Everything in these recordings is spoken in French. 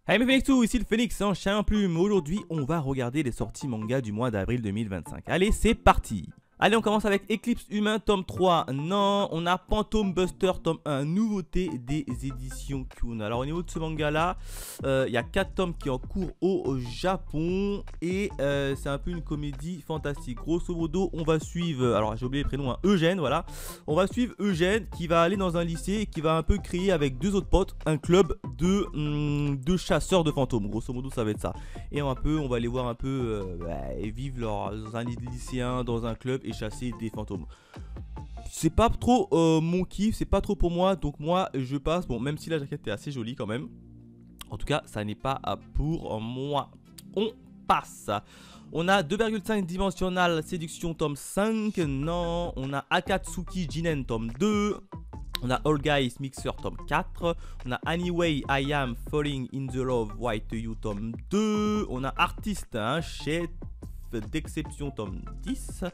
Hey mes Phoenix, ici le Phoenix en chien plume. Aujourd'hui, on va regarder les sorties manga du mois d'avril 2025. Allez, c'est parti. Allez, on commence avec Eclipse Humain, tome 3. Non, on a Phantom Buster, tome 1. Nouveauté des éditions Kun. Alors, au niveau de ce manga-là, il y a 4 tomes qui sont en cours au Japon. Et c'est un peu une comédie fantastique. Grosso modo, on va suivre... Alors, j'ai oublié le prénom, hein, Eugène, voilà. On va suivre Eugène qui va aller dans un lycée et qui va un peu créer avec deux autres potes un club de chasseurs de fantômes. Grosso modo, ça va être ça. Et on va les voir un peu vivre dans un lycéen, dans un club et chasser des fantômes. C'est pas trop mon kiff, c'est pas trop pour moi, donc moi je passe. Bon, même si la jaquette est assez jolie quand même, en tout cas ça n'est pas pour moi. On passe. On a 2,5 dimensional séduction tome 5. Non, on a Akatsuki Jinen tome 2. On a All Guys Mixer tome 4. On a Anyway I Am Falling in the Love White You tome 2. On a Artiste, chef d'exception tome 10.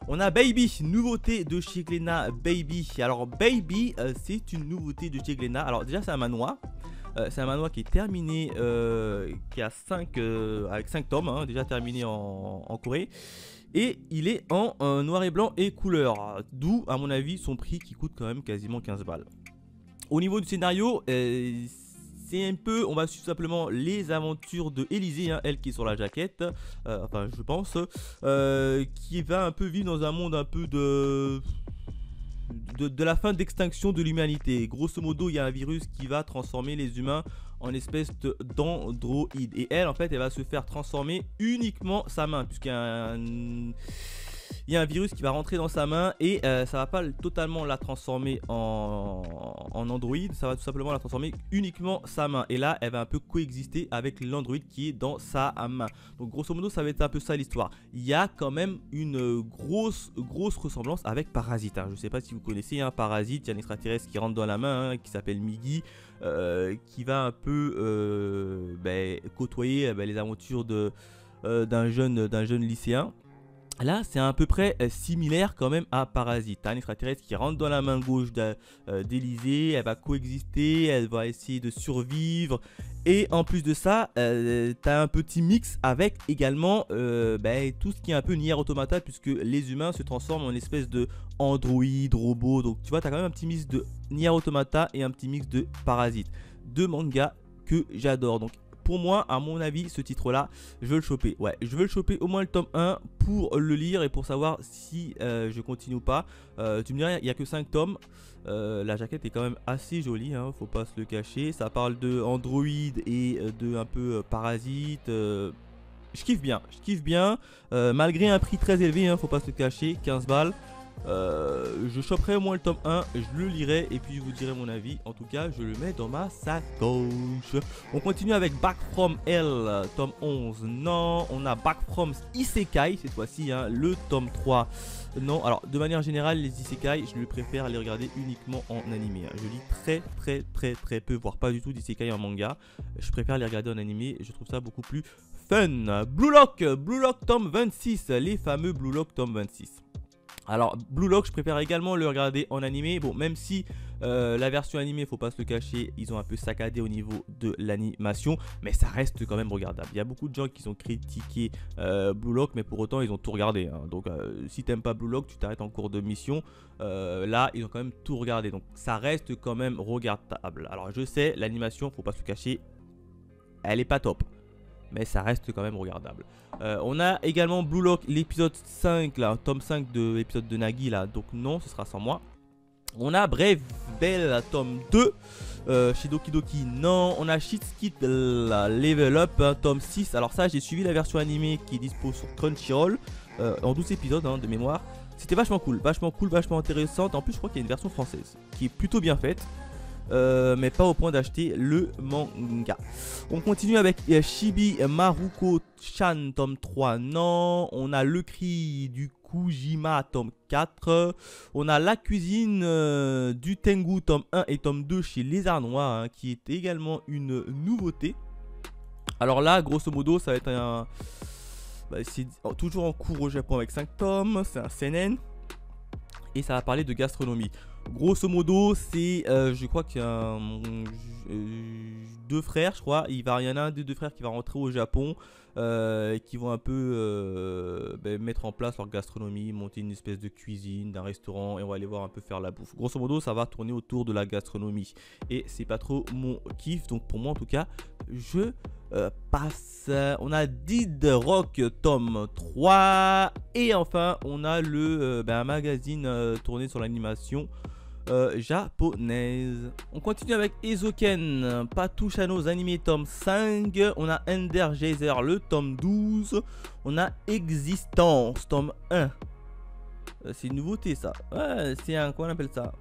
On a Baby, nouveauté de chez Glénat, Baby. Alors Baby, c'est une nouveauté de chez Glénat. Alors déjà c'est un manoir. C'est un manoir qui est terminé, qui a avec 5 tomes, déjà terminé en Corée. Et il est en noir et blanc et couleur. D'où, à mon avis, son prix qui coûte quand même quasiment 15 balles. Au niveau du scénario, c'est un peu, on va suivre simplement les aventures de Élysée, elle qui est sur la jaquette, enfin je pense, qui va un peu vivre dans un monde un peu de la fin d'extinction de l'humanité. Grosso modo, il y a un virus qui va transformer les humains en espèce d'androïde. Et elle, en fait, elle va se faire transformer uniquement sa main, puisqu'il y a un virus qui va rentrer dans sa main et ça va pas totalement la transformer en androïde, ça va tout simplement la transformer uniquement sa main. Et là, elle va un peu coexister avec l'androïde qui est dans sa main. Donc grosso modo, ça va être un peu ça l'histoire. Il y a quand même une grosse ressemblance avec Parasite. Je sais pas si vous connaissez Parasite, il y a un extraterrestre qui rentre dans la main, qui s'appelle Migi, qui va un peu côtoyer les aventures d'un jeune lycéen. Là, c'est à peu près similaire quand même à Parasite. Un extraterrestre qui rentre dans la main gauche d'Élysée, elle va coexister, elle va essayer de survivre. Et en plus de ça, t'as un petit mix avec également tout ce qui est un peu Nier Automata, puisque les humains se transforment en une espèce de androïde, robot. Donc tu vois, t'as quand même un petit mix de Nier Automata et un petit mix de Parasite. Deux mangas que j'adore. Donc pour moi, à mon avis, ce titre-là, je veux le choper. Ouais, je veux le choper au moins le tome 1 pour le lire et pour savoir si je continue ou pas. Tu me dirais, il n'y a que 5 tomes. La jaquette est quand même assez jolie, faut pas se le cacher. Ça parle de Android et de un peu Parasite. Je kiffe bien. Malgré un prix très élevé, faut pas se le cacher, 15 balles. Je choperai au moins le tome 1, je le lirai et puis je vous dirai mon avis. En tout cas, je le mets dans ma sacoche. On continue avec Back From Hell, tome 11. Non, on a Back From Isekai cette fois-ci, le tome 3. Non, alors de manière générale, les Isekai, je préfère les regarder uniquement en animé. Je lis très peu, voire pas du tout d'Isekai en manga. Je préfère les regarder en animé, je trouve ça beaucoup plus fun. Blue Lock tome 26, les fameux Blue Lock tome 26. Alors Blue Lock, je préfère également le regarder en animé. Bon, même si la version animée, faut pas se le cacher, ils ont un peu saccadé au niveau de l'animation, mais ça reste quand même regardable. Il y a beaucoup de gens qui ont critiqué Blue Lock, mais pour autant ils ont tout regardé. Donc si t'aimes pas Blue Lock, tu t'arrêtes en cours de mission. Là, ils ont quand même tout regardé, donc ça reste quand même regardable. Alors je sais, l'animation, faut pas se le cacher, elle est pas top, mais ça reste quand même regardable. On a également Blue Lock, l'épisode 5, là, tome 5 de l'épisode de Nagi, là, donc non, ce sera sans moi. On a Brave Bell, tome 2, chez Doki Doki, non. On a Shitskit Level Up, tome 6. Alors ça, j'ai suivi la version animée qui est dispo sur Crunchyroll, en 12 épisodes de mémoire. C'était vachement cool, vachement intéressante. En plus, je crois qu'il y a une version française qui est plutôt bien faite. Mais pas au point d'acheter le manga. On continue avec Chibi Maruko Chan tome 3. Non. On a Le Cri du Kujima tome 4. On a La Cuisine du Tengu tome 1 et tome 2 chez Lézard Noir, qui est également une nouveauté. Alors là, grosso modo, ça va être c'est toujours en cours au Japon avec 5 tomes. C'est un seinen. Et ça va parler de gastronomie. Grosso modo, c'est, je crois qu'il y a deux frères, je crois. Il y en a un des deux frères qui va rentrer au Japon, qui vont un peu mettre en place leur gastronomie, monter une espèce de cuisine, d'un restaurant, et on va aller voir un peu faire la bouffe. Grosso modo, ça va tourner autour de la gastronomie. Et c'est pas trop mon kiff, donc pour moi en tout cas, je passe. On a Did Rock tome 3. Et enfin, on a un magazine tourné sur l'animation japonaise. On continue avec Ezoken, pas touche à nos animés tome 5. On a Ender Geyser le tome 12. On a Existence tome 1. C'est une nouveauté ça. Ouais, c'est un, comment on appelle ça,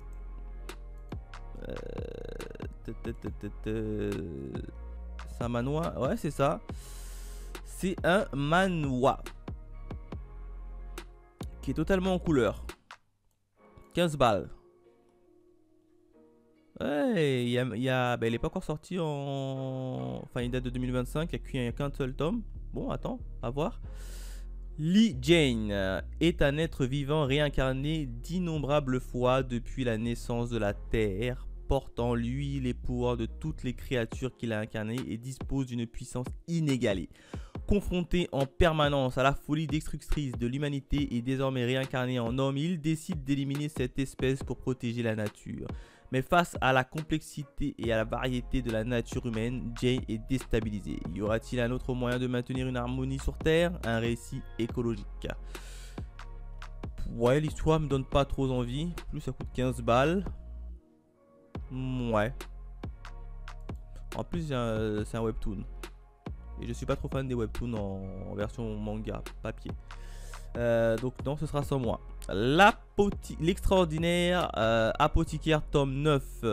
c'est un manhwa. Ouais, c'est ça. C'est un manhwa qui est totalement en couleur. 15 balles. Ouais, il est pas encore sorti en... Enfin, il date de 2025, il n'y a qu'un seul tome. Bon, attends, à voir. Lee Jane est un être vivant réincarné d'innombrables fois depuis la naissance de la Terre, porte en lui les pouvoirs de toutes les créatures qu'il a incarnées et dispose d'une puissance inégalée. Confronté en permanence à la folie destructrice de l'humanité et désormais réincarné en homme, il décide d'éliminer cette espèce pour protéger la nature. Mais face à la complexité et à la variété de la nature humaine, Jay est déstabilisé. Y aura-t-il un autre moyen de maintenir une harmonie sur Terre? Un récit écologique. Ouais, l'histoire me donne pas trop envie. Plus ça coûte 15 balles. Ouais. En plus, c'est un webtoon. Et je suis pas trop fan des webtoons en version manga, papier. Donc non, ce sera sans moi. L'extraordinaire apothicaire tome 9.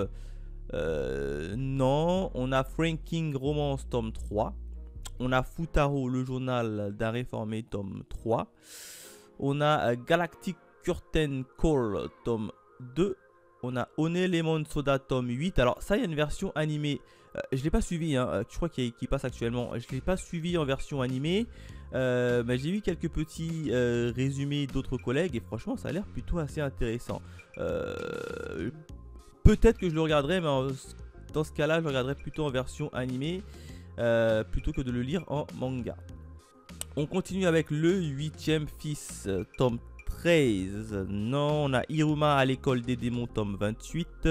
Non. On a Franking Romance tome 3. On a Futaro, le journal d'un réformé tome 3. On a Galactic Curtain Call tome 2. On a One Lemon Soda tome 8. Alors ça, il y a une version animée. Je ne l'ai pas suivi, hein. Je crois qu'il passe actuellement. Je ne l'ai pas suivi en version animée. J'ai vu quelques petits résumés d'autres collègues. Et franchement, ça a l'air plutôt assez intéressant. Peut-être que je le regarderai. Mais dans ce cas-là, je le regarderai plutôt en version animée. Plutôt que de le lire en manga. On continue avec le 8e fils, tome 13. Non, on a Iruma à l'école des démons, tome 28.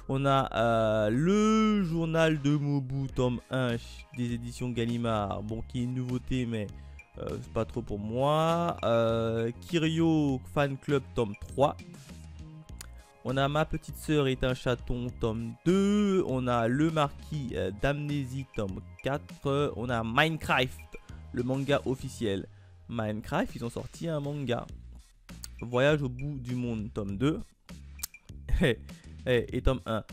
On a le journal de Mobu, tome 1 des éditions Gallimard. Bon, qui est une nouveauté, mais c'est pas trop pour moi. Kirio Fan Club, tome 3. On a Ma petite sœur est un chaton, tome 2. On a Le marquis d'Amnésie, tome 4. On a Minecraft, le manga officiel. Minecraft, ils ont sorti un manga. Voyage au bout du monde, tome 2. Et tome 1.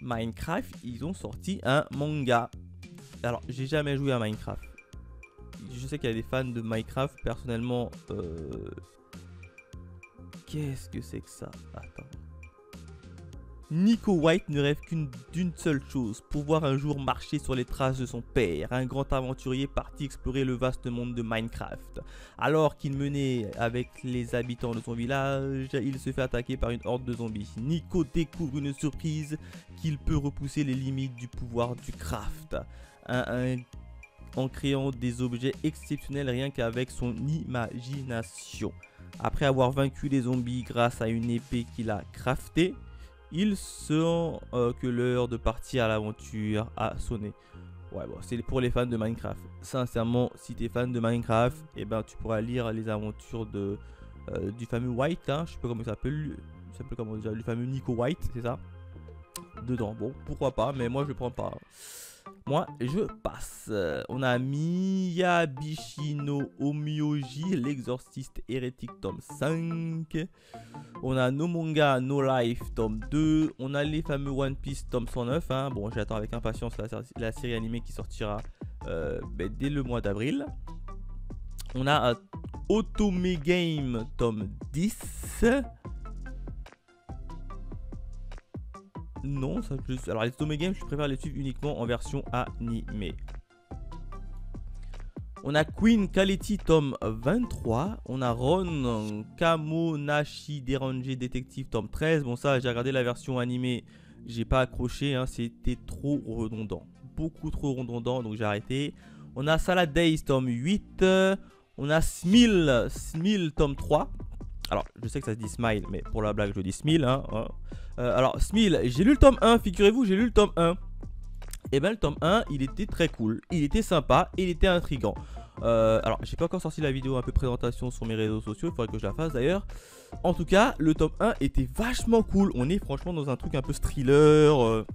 Minecraft, ils ont sorti un manga. Alors, j'ai jamais joué à Minecraft. Je sais qu'il y a des fans de Minecraft. Personnellement, qu'est-ce que c'est que ça? Attends. Nico White ne rêve d'une seule chose, pouvoir un jour marcher sur les traces de son père, un grand aventurier parti explorer le vaste monde de Minecraft. Alors qu'il menait avec les habitants de son village, il se fait attaquer par une horde de zombies. Nico découvre une surprise, qu'il peut repousser les limites du pouvoir du craft, en créant des objets exceptionnels rien qu'avec son imagination. Après avoir vaincu les zombies grâce à une épée qu'il a craftée, il sent que l'heure de partir à l'aventure a sonné. Ouais, bon, c'est pour les fans de Minecraft. Sincèrement, si tu es fan de Minecraft, eh ben, tu pourras lire les aventures du fameux White. Hein, je sais pas comment il s'appelle. Il s'appelle comment déjà, le fameux Nico White, c'est ça? Dedans. Bon, pourquoi pas, mais moi je prends pas. Moi, je passe. On a Miyabishi no Omyoji, l'exorciste hérétique, tome 5. On a No Manga No Life, tome 2. On a les fameux One Piece, tome 109. Hein. Bon, j'attends avec impatience la série animée qui sortira dès le mois d'avril. On a Otome Game, tome 10. Non, ça, alors les Otome Games, je préfère les suivre uniquement en version animée. On a Queen Kaletti, tome 23. On a Ron Kamonashi Dérangé Détective, tome 13. Bon, ça, j'ai regardé la version animée. J'ai pas accroché, hein, c'était trop redondant. Beaucoup trop redondant, donc j'ai arrêté. On a Salad Days, tome 8. On a Smile, tome 3. Alors, je sais que ça se dit Smile, mais pour la blague, je dis Smile. Hein. Alors, Smile, j'ai lu le tome 1, figurez-vous, j'ai lu le tome 1. Et ben le tome 1, il était très cool, il était sympa, il était intriguant. Alors, j'ai pas encore sorti la vidéo un peu présentation sur mes réseaux sociaux, il faudrait que je la fasse d'ailleurs. En tout cas, le tome 1 était vachement cool. On est franchement dans un truc un peu thriller,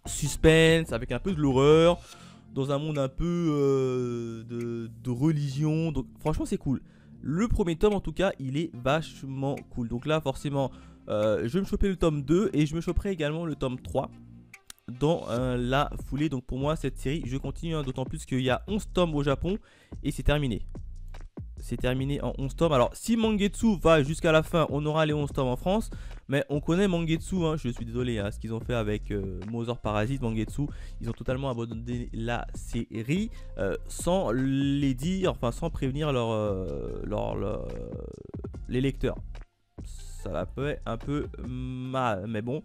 suspense, avec un peu de l'horreur, dans un monde un peu de religion. Donc franchement, c'est cool. Le premier tome, en tout cas, il est vachement cool. Donc là, forcément, je vais me choper le tome 2 et je me choperai également le tome 3. Dans la foulée. Donc pour moi cette série je continue, hein, d'autant plus qu'il y a 11 tomes au Japon et c'est terminé. C'est terminé en 11 tomes. Alors si Mangetsu va jusqu'à la fin, on aura les 11 tomes en France. Mais on connaît Mangetsu, hein, je suis désolé, hein, ce qu'ils ont fait avec Mother Parasite, Mangetsu. Ils ont totalement abandonné la série sans les dire, enfin sans prévenir les lecteurs. Ça peut être un peu mal, mais bon.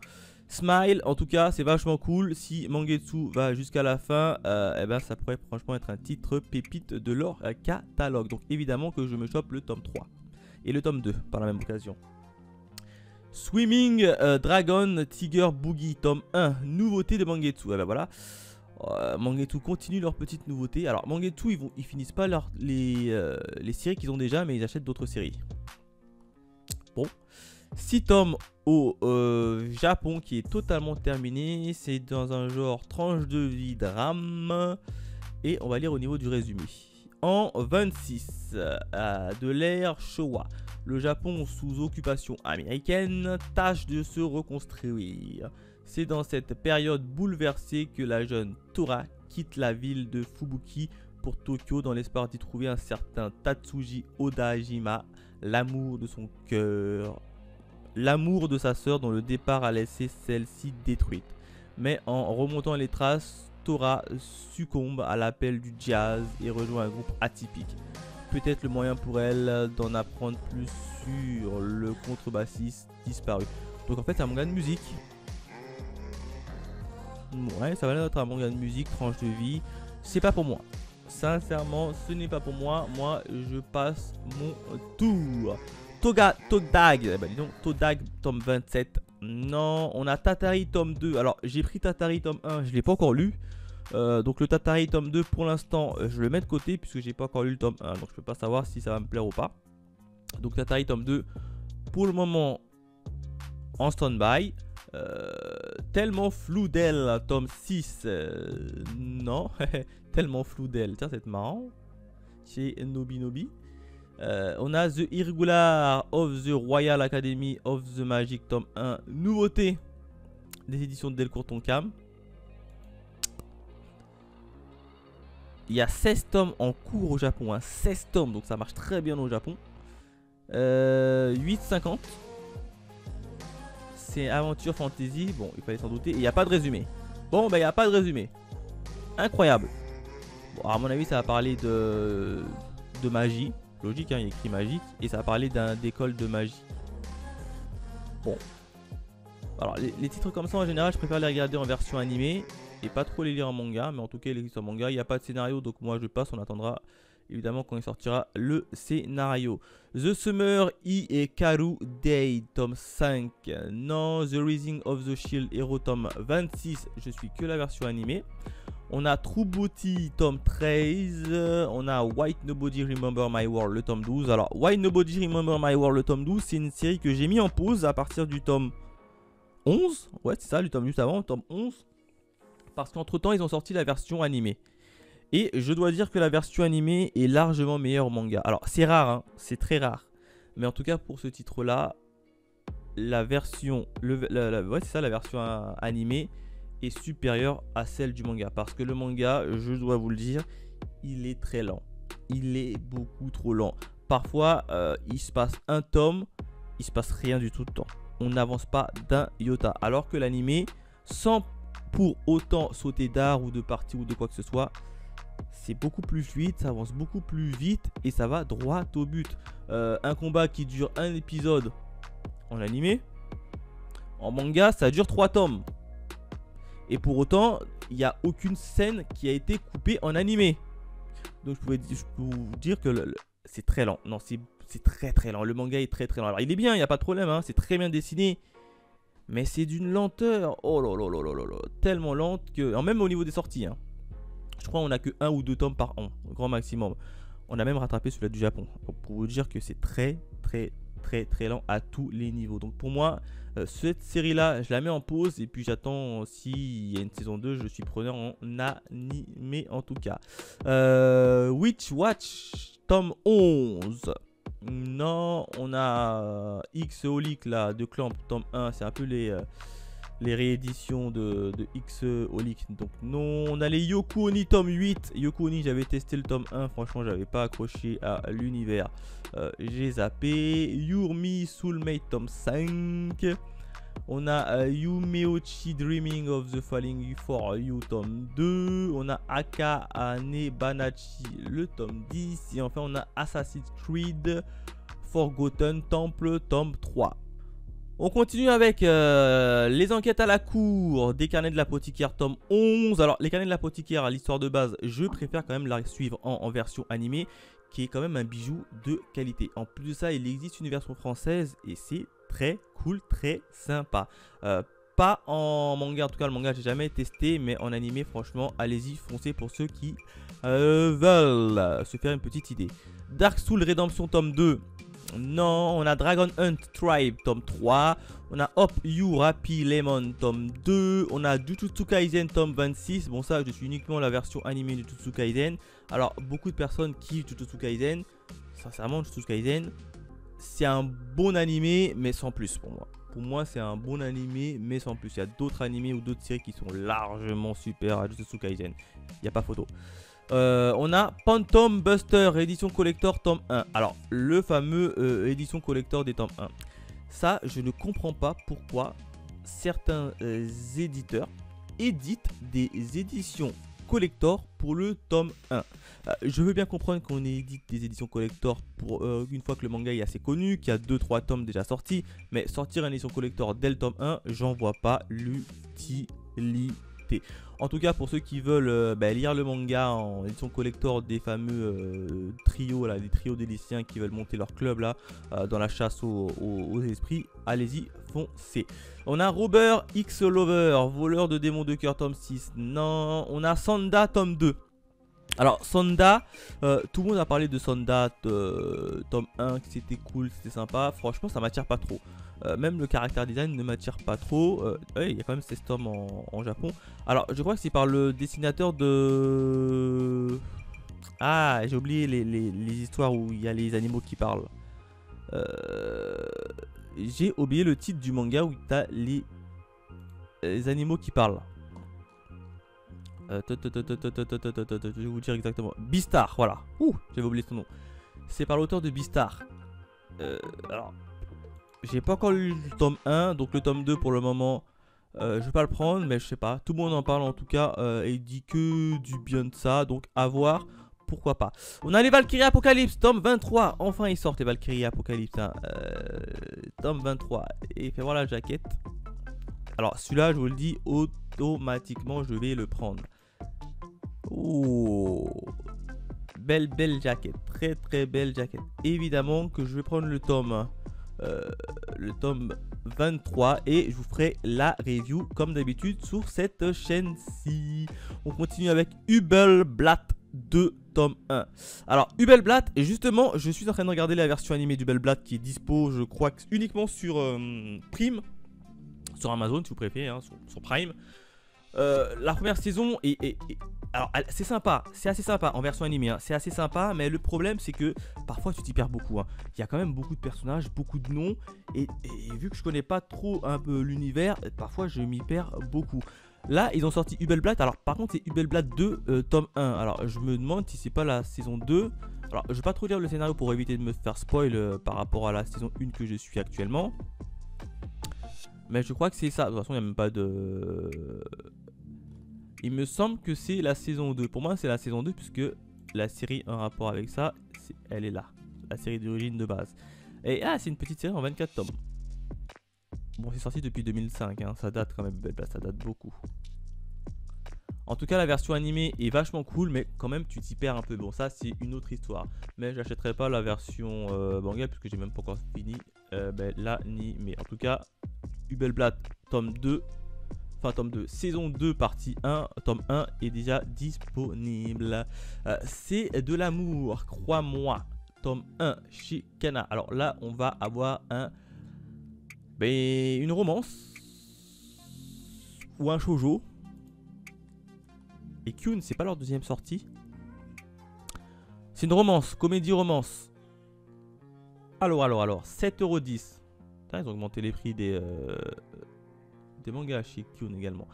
Smile, en tout cas, c'est vachement cool. Si Mangetsu va jusqu'à la fin, eh ben, ça pourrait franchement être un titre pépite de leur catalogue. Donc évidemment que je me chope le tome 3 et le tome 2 par la même occasion. Swimming Dragon Tiger Boogie, tome 1, nouveauté de Mangetsu. Eh ben voilà, Mangetsu continue leur petite nouveauté. Alors Mangetsu, ils finissent pas les séries qu'ils ont déjà, mais ils achètent d'autres séries. Bon. 6 tomes au Japon qui est totalement terminé. C'est dans un genre tranche de vie drame. Et on va lire au niveau du résumé. En 26 de l'ère Showa, le Japon sous occupation américaine tâche de se reconstruire. C'est dans cette période bouleversée que la jeune Tora quitte la ville de Fubuki pour Tokyo dans l'espoir d'y trouver un certain Tatsuji Odajima, l'amour de son cœur. L'amour de sa sœur dont le départ a laissé celle-ci détruite. Mais en remontant les traces, Tora succombe à l'appel du jazz et rejoint un groupe atypique. Peut-être le moyen pour elle d'en apprendre plus sur le contrebassiste disparu. Donc en fait c'est un manga de musique. Ouais, ça va être un manga de musique, tranche de vie. C'est pas pour moi. Sincèrement, ce n'est pas pour moi. Moi, je passe mon tour. Todag, bah dis donc, Todag tome 27. Non, on a Tatari tome 2. Alors j'ai pris Tatari tome 1, je l'ai pas encore lu. Donc le Tatari tome 2 pour l'instant je le mets de côté puisque j'ai pas encore lu le tome 1. Donc je peux pas savoir si ça va me plaire ou pas. Donc Tatari tome 2 pour le moment en stand-by. Tellement flou d'elle tome 6. Non, tellement flou d'elle. Tiens, c'est marrant. Chez Nobi. On a The Irregular of the Royal Academy of the Magic tome 1, nouveauté des éditions de Delcourt Tonkam. Il y a 16 tomes en cours au Japon, hein, 16 tomes, donc ça marche très bien au Japon. 8,50. C'est aventure fantasy, bon il fallait s'en douter, et il n'y a pas de résumé. Bon bah il n'y a pas de résumé. Incroyable. Bon à mon avis ça va parler de magie. Logique, hein, il y a écrit magique. Et ça va parler d'école de magie. Bon. Alors, les titres comme ça, en général, je préfère les regarder en version animée. Et pas trop les lire en manga. Mais en tout cas, il existe en manga. Il n'y a pas de scénario. Donc, moi, je passe. On attendra, évidemment, quand il sortira le scénario. The Summer Hikaru Day, tome 5. Non, The Rising of the Shield Hero, tome 26. Je suis que la version animée. On a True Beauty, tome 13. On a White Nobody Remember My World, le tome 12. Alors, White Nobody Remember My World, le tome 12, c'est une série que j'ai mis en pause à partir du tome 11. Ouais, c'est ça, le tome juste avant, le tome 11. Parce qu'entre temps, ils ont sorti la version animée. Et je dois dire que la version animée est largement meilleure au manga. Alors, c'est rare, hein, c'est très rare. Mais en tout cas, pour ce titre-là, la version, ouais, c'est ça, la version animée est supérieure à celle du manga. Parce que le manga, je dois vous le dire, il est très lent. Il est beaucoup trop lent. Parfois, il se passe un tome, il se passe rien du tout de temps. On n'avance pas d'un iota. Alors que l'animé, sans pour autant sauter d'art ou de partie ou de quoi que ce soit, c'est beaucoup plus fluide, ça avance beaucoup plus vite et ça va droit au but. Un combat qui dure un épisode en animé, en manga, ça dure 3 tomes. Et pour autant, il n'y a aucune scène qui a été coupée en animé. Donc je peux vous dire que c'est très lent. Non, c'est très très lent. Le manga est très très lent. Alors il est bien, il n'y a pas de problème, hein, c'est très bien dessiné. Mais c'est d'une lenteur, oh là là là là là là, tellement lente que, même au niveau des sorties, hein, je crois qu'on a que 1 ou 2 tomes par an, au grand maximum. On a même rattrapé celui-là du Japon. Donc pour vous dire que c'est très très très très lent à tous les niveaux. Donc pour moi, cette série-là, je la mets en pause et puis j'attends s'il y a une saison 2, je suis preneur en animé en tout cas. Witch Watch, tome 11. Non, on a X Holic là de Clamp, tome 1, c'est un peu les rééditions de X Holic. Donc non, on a les Yoku Oni tome 8. Yoku Oni, j'avais testé le tome 1, franchement j'avais pas accroché à l'univers. J'ai zappé. Yurmi Soulmate tome 5. On a Yumeochi Dreaming of the Falling for You tome 2. On a Akaane Banachi le tome 10. Et enfin on a Assassin's Creed Forgotten Temple tome 3. On continue avec les enquêtes à la cour des carnets de l'apothicaire tome 11. Alors les carnets de l'apothicaire, l'histoire de base, je préfère quand même la suivre en version animée, qui est quand même un bijou de qualité. En plus de ça, il existe une version française et c'est très cool, très sympa. Pas en manga, en tout cas le manga j'ai jamais testé, mais en animé franchement allez-y, foncez pour ceux qui veulent se faire une petite idée. Dark Soul Redemption tome 2. Non, on a Dragon Hunt Tribe tome 3, on a Hop You Happy Lemon tome 2, on a Jujutsu Kaisen tome 26. Bon ça je suis uniquement la version animée de Jujutsu Kaisen. Alors beaucoup de personnes kiffent Jujutsu Kaisen. Sincèrement Jujutsu Kaisen c'est un bon animé mais sans plus pour moi. Pour moi c'est un bon animé mais sans plus. Il y a d'autres animés ou d'autres séries qui sont largement supérieurs à Jujutsu Kaisen. Il n'y a pas photo. On a Phantom Buster édition collector tome 1. Alors le fameux édition collector des tomes 1. Ça je ne comprends pas pourquoi certains éditeurs éditent des éditions collector pour le tome 1. Je veux bien comprendre qu'on édite des éditions collector pour une fois que le manga est assez connu, qu'il y a 2-3 tomes déjà sortis. Mais sortir une édition collector dès le tome 1, j'en vois pas l'utilité. En tout cas pour ceux qui veulent lire le manga en édition collector des fameux trios là, des trios des lycéens qui veulent monter leur club là dans la chasse aux esprits, allez-y, foncez. On a Robert X Lover, voleur de démons de cœur tome 6. Non, on a Sanda tome 2. Alors Sanda, tout le monde a parlé de Sanda tome 1, que c'était cool, c'était sympa. Franchement ça m'attire pas trop. Même le caractère design ne m'attire pas trop. Il y a quand même 16 tomes en Japon. Alors je crois que c'est par le dessinateur de... Ah j'ai oublié les histoires où il y a les animaux qui parlent. J'ai oublié le titre du manga où tu as les animaux qui parlent. Je vais vous dire exactement. Beastar, voilà. Ouh, j'avais oublié son nom. C'est par l'auteur de Beastar. Alors, j'ai pas encore lu le tome 1, donc le tome 2 pour le moment, je vais pas le prendre, mais je sais pas. Tout le monde en parle en tout cas, et il dit que du bien de ça, donc à voir. Pourquoi pas. On a les Valkyries Apocalypse, tome 23. Enfin, ils sortent les Valkyries Apocalypse. Hein. Tome 23. Et fait voir la jaquette. Alors, celui-là, je vous le dis, automatiquement, je vais le prendre. Oh, belle jaquette, très belle jaquette. Évidemment que je vais prendre le tome 23 et je vous ferai la review comme d'habitude sur cette chaîne-ci. On continue avec Hubelblatt 2 tome 1. Alors Hubelblatt, et justement je suis en train de regarder la version animée d'Hubelblatt qui est dispo je crois uniquement sur Prime, sur Amazon si vous préférez, hein, sur Prime. La première saison alors c'est sympa, c'est assez sympa en version animée, hein, c'est assez sympa, mais le problème c'est que parfois tu t'y perds beaucoup. Hein. Il y a quand même beaucoup de personnages, beaucoup de noms, et vu que je connais pas trop un peu l'univers, parfois je m'y perds beaucoup. Là ils ont sorti Hubelblatt, alors par contre c'est Hubelblatt 2 tome 1, alors je me demande si c'est pas la saison 2. Alors je vais pas trop lire le scénario pour éviter de me faire spoil par rapport à la saison 1 que je suis actuellement. Mais je crois que c'est ça, de toute façon il n'y a même pas de... Il me semble que c'est la saison 2. Pour moi, c'est la saison 2 puisque la série en rapport avec ça, elle est là. La série d'origine de base. Et c'est une petite série en 24 tomes. Bon, c'est sorti depuis 2005, hein. Ça date quand même, ça date beaucoup. En tout cas, la version animée est vachement cool, mais quand même, tu t'y perds un peu. Bon, ça, c'est une autre histoire. Mais j'achèterai pas la version manga, puisque j'ai même pas encore fini l'anime. En tout cas, Hubelblatt, tome 2, saison 2, partie 1, tome 1 est déjà disponible. C'est de l'amour, crois-moi, tome 1 chez Kana. Alors là, on va avoir une romance ou un shoujo. Et Kyun, c'est pas leur deuxième sortie. C'est une romance, comédie romance. Alors, 7,10 €. Ils ont augmenté les prix des mangas chez Kyun également.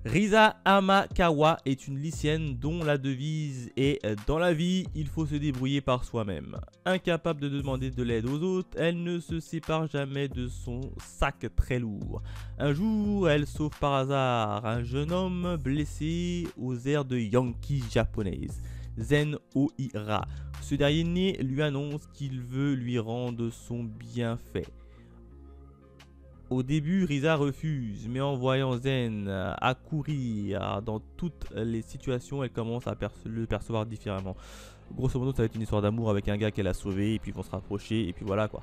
Risa Amakawa est une lycéenne dont la devise est « Dans la vie, il faut se débrouiller par soi-même ». Incapable de demander de l'aide aux autres, elle ne se sépare jamais de son sac très lourd. Un jour, elle sauve par hasard un jeune homme blessé aux airs de Yankee japonaise, Zen Oira. Ce dernier lui annonce qu'il veut lui rendre son bienfait. Au début, Risa refuse, mais en voyant Zen accourir dans toutes les situations, elle commence à le percevoir différemment. Grosso modo, ça va être une histoire d'amour avec un gars qu'elle a sauvé, et puis ils vont se rapprocher, et puis voilà quoi.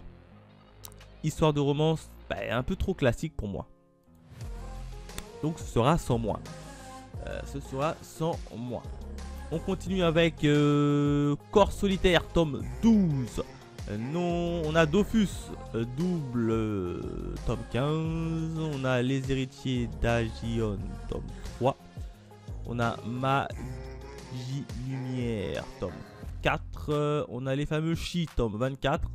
Histoire de romance, un peu trop classique pour moi. Donc ce sera sans moi. On continue avec Corps solitaire, tome 12. Non, on a Dofus, double, tome 15. On a Les héritiers d'Agion, tome 3. On a Magie Lumière, tome 4. On a les fameux Chi, tome 24.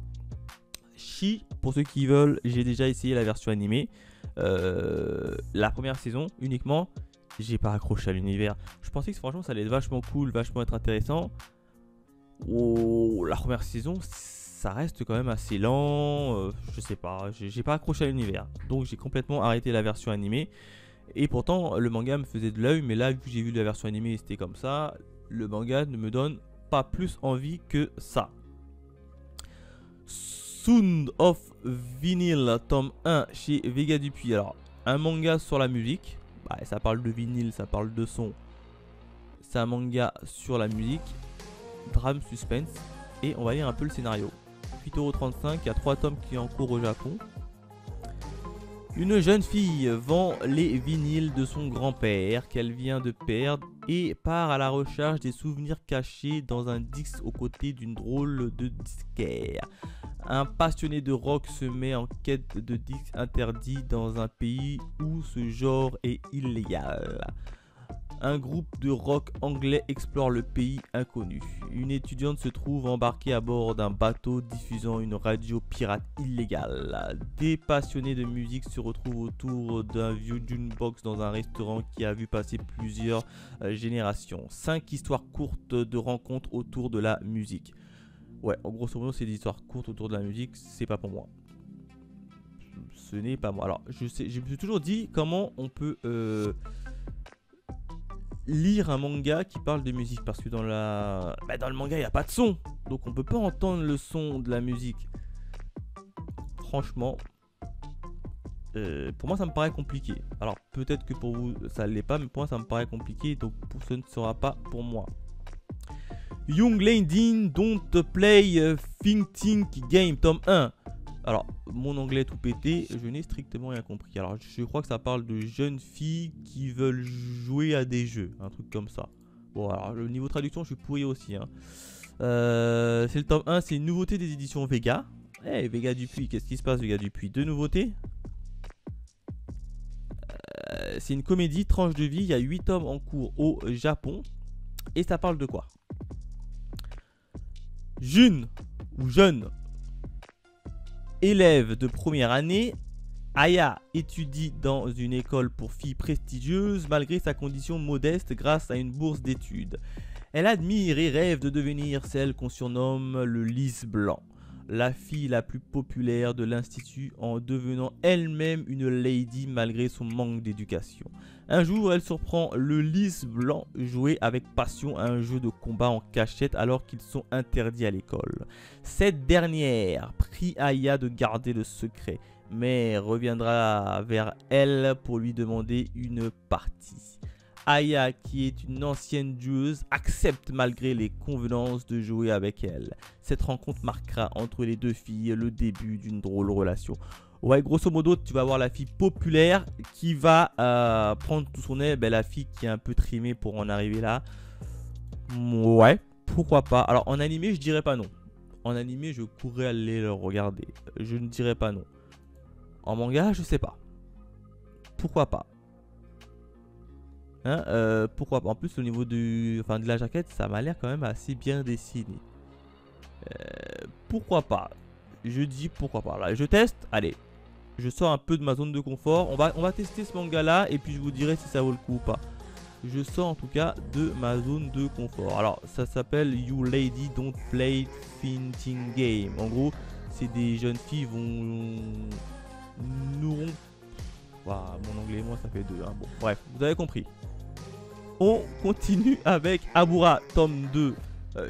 Chi, pour ceux qui veulent, j'ai déjà essayé la version animée. La première saison uniquement. J'ai pas accroché à l'univers. Je pensais que franchement ça allait être vachement cool, vachement être intéressant. La première saison, ça reste quand même assez lent, je sais pas, j'ai pas accroché à l'univers. Donc j'ai complètement arrêté la version animée. Et pourtant le manga me faisait de l'œil, mais là vu que j'ai vu la version animée c'était comme ça, le manga ne me donne pas plus envie que ça. Sound of Vinyl, tome 1 chez Vega Dupuis. Alors un manga sur la musique, ça parle de vinyle, ça parle de son. C'est un manga sur la musique, drame suspense, et on va lire un peu le scénario. 8,35 €, il y a 3 tomes qui sont en cours au Japon. Une jeune fille vend les vinyles de son grand-père qu'elle vient de perdre et part à la recherche des souvenirs cachés dans un disque aux côtés d'une drôle de disquaire. Un passionné de rock se met en quête de disques interdits dans un pays où ce genre est illégal. Un groupe de rock anglais explore le pays inconnu. Une étudiante se trouve embarquée à bord d'un bateau diffusant une radio pirate illégale. Des passionnés de musique se retrouvent autour d'un vieux jukebox dans un restaurant qui a vu passer plusieurs générations. 5 histoires courtes de rencontres autour de la musique. Ouais, en grosso modo, c'est des histoires courtes autour de la musique, c'est pas pour moi. Ce n'est pas moi. Alors, je me suis toujours dit comment on peut lire un manga qui parle de musique, parce que dans le manga il n'y a pas de son, donc on peut pas entendre le son de la musique. Franchement, pour moi ça me paraît compliqué. Alors peut-être que pour vous ça l'est pas, mais pour moi ça me paraît compliqué, donc ce ne sera pas pour moi. Young Lady Don't Play Think Game, tome 1. Alors, mon anglais tout pété, je n'ai strictement rien compris. Alors, je crois que ça parle de jeunes filles qui veulent jouer à des jeux, un truc comme ça. Bon, alors, le niveau traduction, je suis pourri aussi. Hein. C'est le tome 1, c'est une nouveauté des éditions Vega. Vega Dupuis, qu'est-ce qui se passe, Vega Dupuis? Deux nouveautés. C'est une comédie, tranche de vie, il y a 8 tomes en cours au Japon. Et ça parle de quoi? Jeune élève de première année, Aya étudie dans une école pour filles prestigieuse malgré sa condition modeste grâce à une bourse d'études. Elle admire et rêve de devenir celle qu'on surnomme le lys blanc. la fille la plus populaire de l'institut en devenant elle-même une lady malgré son manque d'éducation. Un jour, elle surprend le lys blanc jouer avec passion à un jeu de combat en cachette alors qu'ils sont interdits à l'école. Cette dernière prie Aya de garder le secret, mais reviendra vers elle pour lui demander une partie. Aya, qui est une ancienne joueuse, accepte malgré les convenances de jouer avec elle. Cette rencontre marquera entre les deux filles le début d'une drôle relation. Ouais, grosso modo, tu vas voir la fille populaire qui va prendre tout son aile. Ben, la fille qui est un peu trimée pour en arriver là. Ouais, pourquoi pas. Alors, en animé, je dirais pas non. En animé, je pourrais aller le regarder. Je ne dirais pas non. En manga, je sais pas. Pourquoi pas. Hein, pourquoi pas. En plus, au niveau de la jaquette, ça m'a l'air quand même assez bien dessiné. Pourquoi pas. Je dis pourquoi pas. Là, je teste. Allez. Je sors un peu de ma zone de confort. On va tester ce manga là et puis je vous dirai si ça vaut le coup ou pas. Je sors en tout cas de ma zone de confort. Alors ça s'appelle You Lady Don't Play Fainting Game. En gros, c'est des jeunes filles n'auront. Mon anglais et moi ça fait deux. Hein. Bon, bref, vous avez compris. On continue avec Abura tome 2